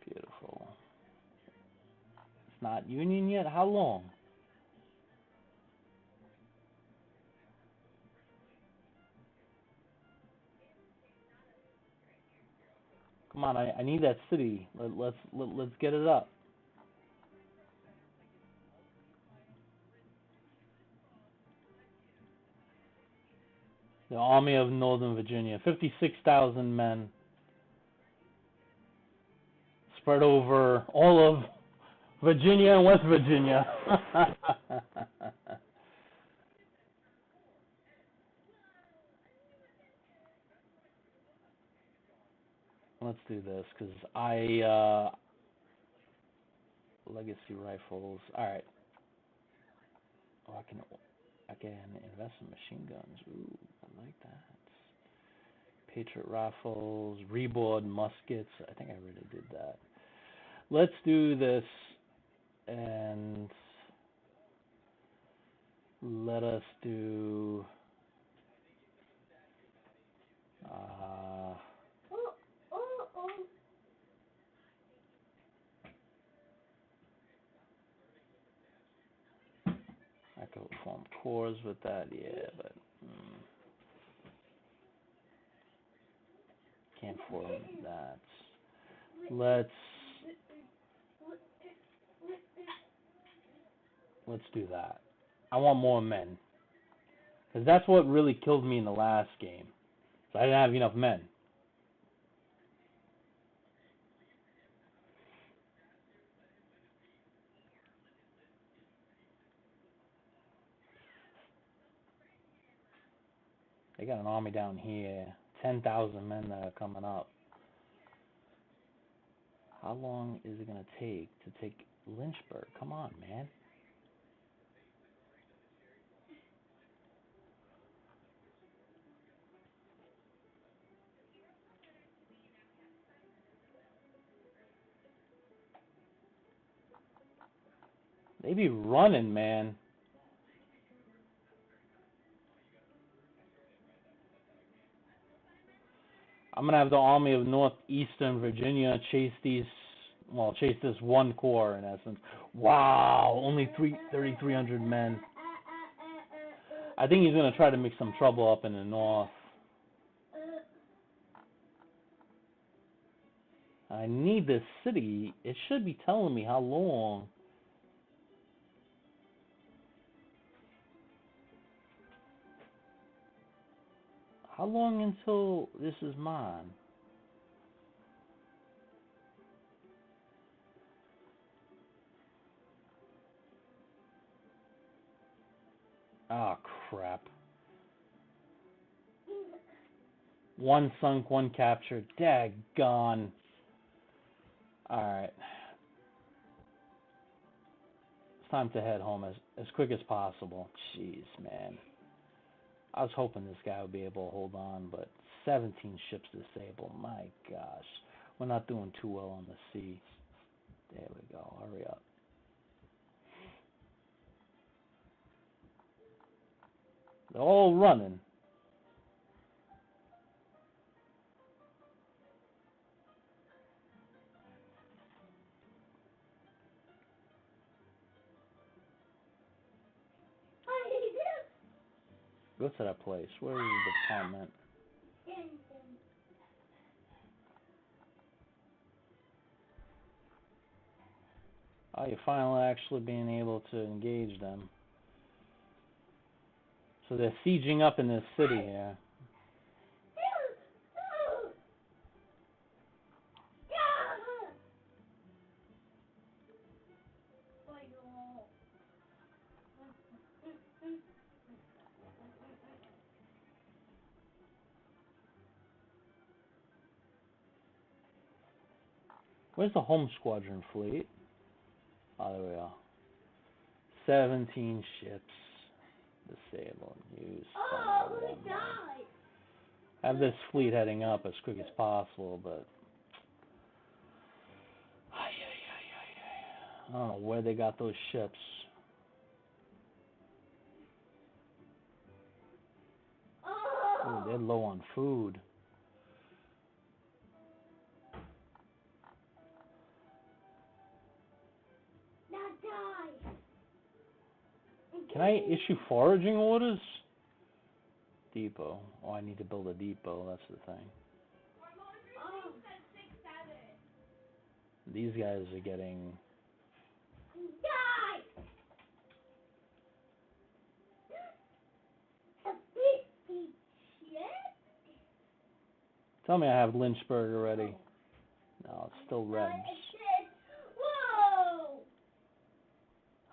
Beautiful. It's not Union yet? How long? Come on, I need that city. Let's get it up. The Army of Northern Virginia, 56,000 men spread over all of Virginia and West Virginia. Let's do this because legacy rifles. All right. Oh, I can invest in machine guns. Ooh, I like that. Patriot rifles, reboard muskets. I think I already did that. Let's do this and let us do I could form cores with that, yeah, but can't form that. Let's do that. I want more men. Because that's what really killed me in the last game. So I didn't have enough men. They got an army down here. 10,000 men that are coming up. How long is it going to take Lynchburg? Come on, man. They be running, man. I'm gonna have the Army of Northeastern Virginia chase chase this one corps in essence. Wow, only 3,300 men. I think he's gonna try to make some trouble up in the north. I need this city. It should be telling me how long. How long until this is mine? Ah, crap. One sunk, one captured. Daggone. Alright. It's time to head home as quick as possible. Jeez, man. I was hoping this guy would be able to hold on, but 17 ships disabled. My gosh. We're not doing too well on the sea. There we go. Hurry up. They're all running. Go to that place. Where is the department? Oh, you're finally actually being able to engage them. So they're sieging up in this city here. Where's the home squadron fleet? Oh, there we are. 17 ships disabled. You son of a gun. Have this fleet heading up as quick as possible, but I don't know where they got those ships. Ooh, they're low on food. Can I issue foraging orders? Depot. Oh, I need to build a depot. That's the thing. These guys are getting... Tell me I have Lynchburg already. No, it's still Rebs.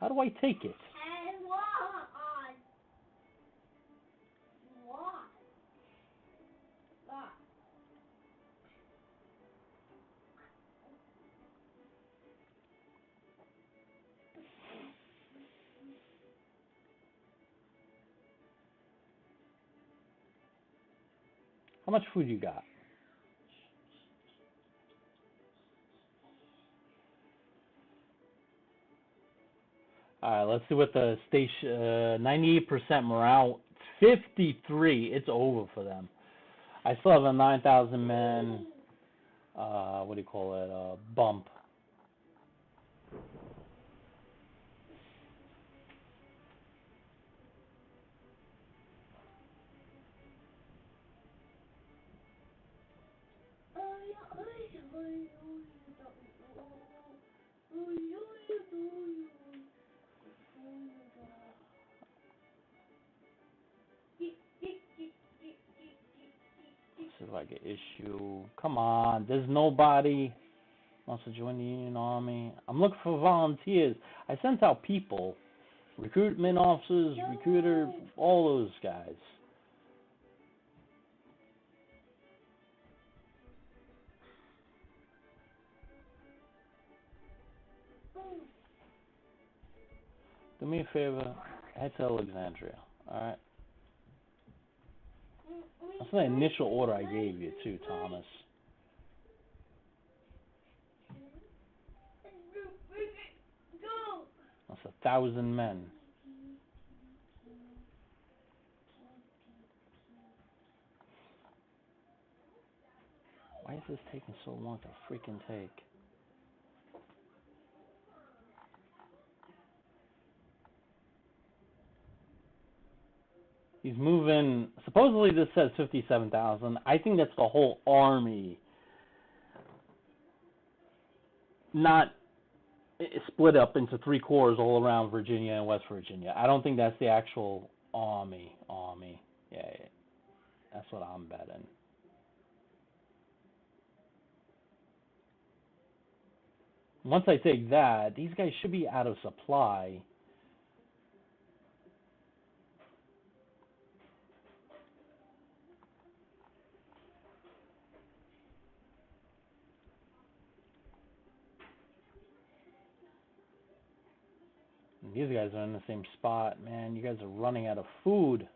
How do I take it? How much food you got? Alright, let's see what the station... 98% morale. 53. It's over for them. I still have a 9,000 men... what do you call it? Bump. See if I can issue. Come on, there's nobody wants to join the Union Army. I'm looking for volunteers. I sent out people, recruitment officers, recruiter, all those guys. Do me a favor, head to Alexandria. All right. That's the initial order I gave you too, Thomas. That's 1,000 men. is this taking so long to freaking take? He's moving. Supposedly this says 57,000. I think that's the whole army. Not split up into 3 corps all around Virginia and West Virginia. I don't think that's the actual army. Yeah. That's what I'm betting. Once I take that, these guys should be out of supply. And these guys are in the same spot, man. You guys are running out of food.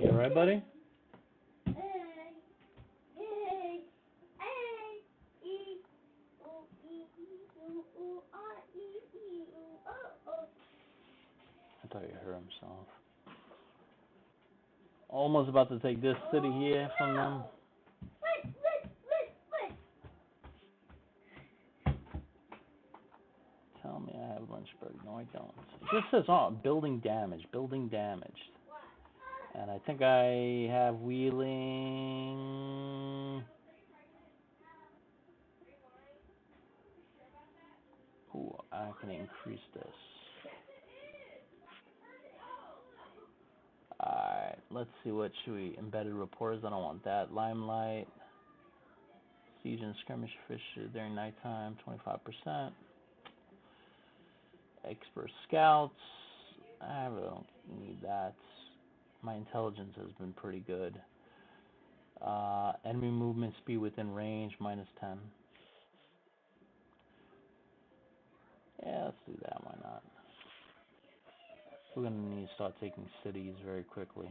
You alright, buddy? I thought you heard himself. Almost about to take this city here from them. Tell me I have Lynchburg. No, I don't. It just says, oh, building damaged. And I think I have Wheeling. Ooh, I can increase this. Alright, let's see, what should we, embedded reporters, I don't want that. Limelight, siege and skirmish fish during nighttime, 25%. Expert scouts, I really don't need that. My intelligence has been pretty good. Enemy movement speed within range, -10. Yeah, let's do that, why not? We're going to need to start taking cities very quickly.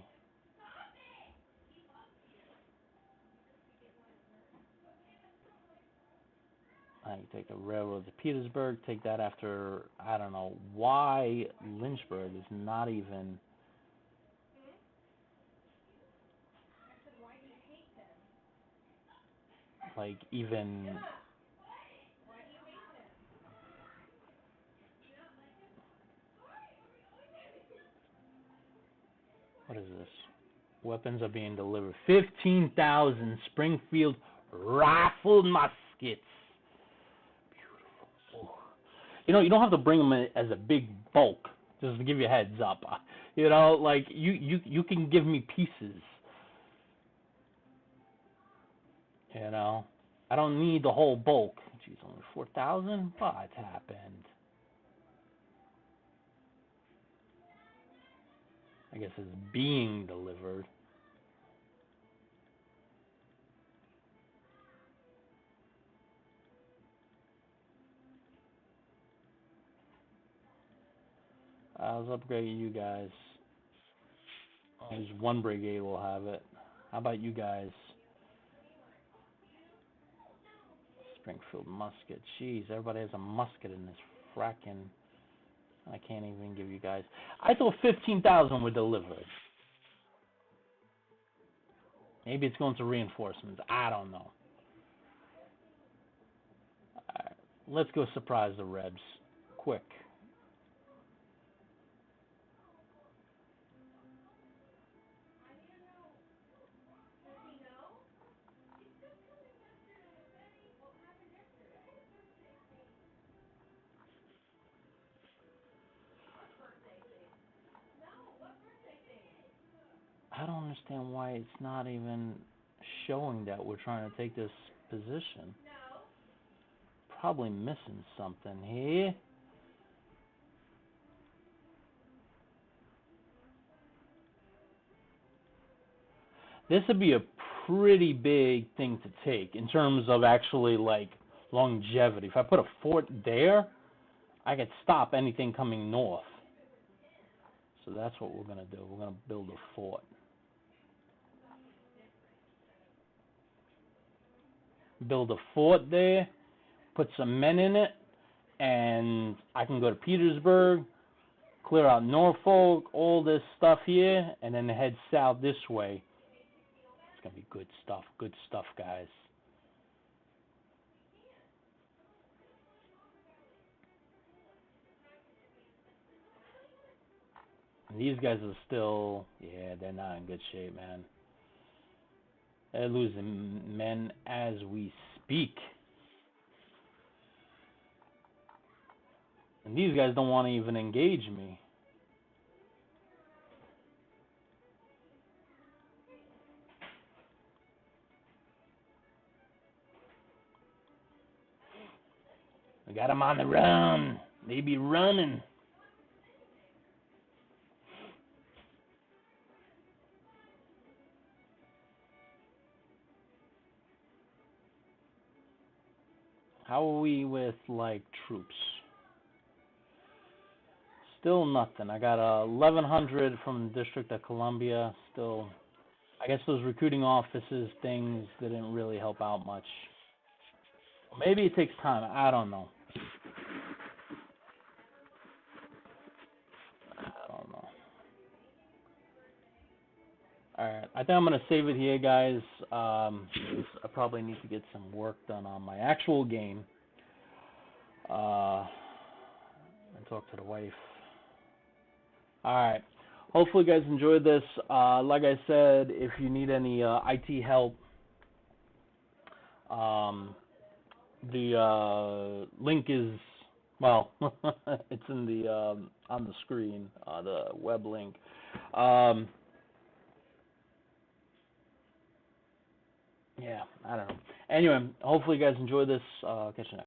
I can take a railroad to Petersburg, take that after, I don't know why Lynchburg is not even... like, even... What is this? Weapons are being delivered. 15,000 Springfield rifled muskets. Beautiful. You know, you don't have to bring them as a big bulk, just to give you a heads up. You know, like, you can give me pieces. You know? I don't need the whole bulk. Jeez, only 4,000? What happened? I guess it's being delivered. I was upgrading you guys. Only one brigade will have it. How about you guys? Springfield musket. Jeez, everybody has a musket in this fracking. I can't even give you guys. I thought 15,000 were delivered. Maybe it's going to reinforcements. I don't know. Alright, let's go surprise the Rebs. Quick. I don't understand why it's not even showing that we're trying to take this position. Probably missing something here. This would be a pretty big thing to take in terms of actually, like, longevity. If I put a fort there, I could stop anything coming north. So that's what we're going to do. We're going to build a fort. Build a fort there, put some men in it, and I can go to Petersburg, clear out Norfolk, all this stuff here, and then head south this way. It's going to be good stuff, guys. And these guys are still, yeah, they're not in good shape, man. They're losing men as we speak. And these guys don't want to even engage me. We got them on the run. They be running. How are we with, like, troops? Still nothing. I got 1,100 from the District of Columbia. Still, I guess those recruiting offices things didn't really help out much. Maybe it takes time. I don't know. Alright, I think I'm going to save it here, guys. I probably need to get some work done on my actual game. And talk to the wife. Alright, hopefully you guys enjoyed this. Like I said, if you need any IT help, the link is, well, it's in the on the screen, the web link. Yeah, I don't know. Anyway, hopefully you guys enjoy this. Catch you next.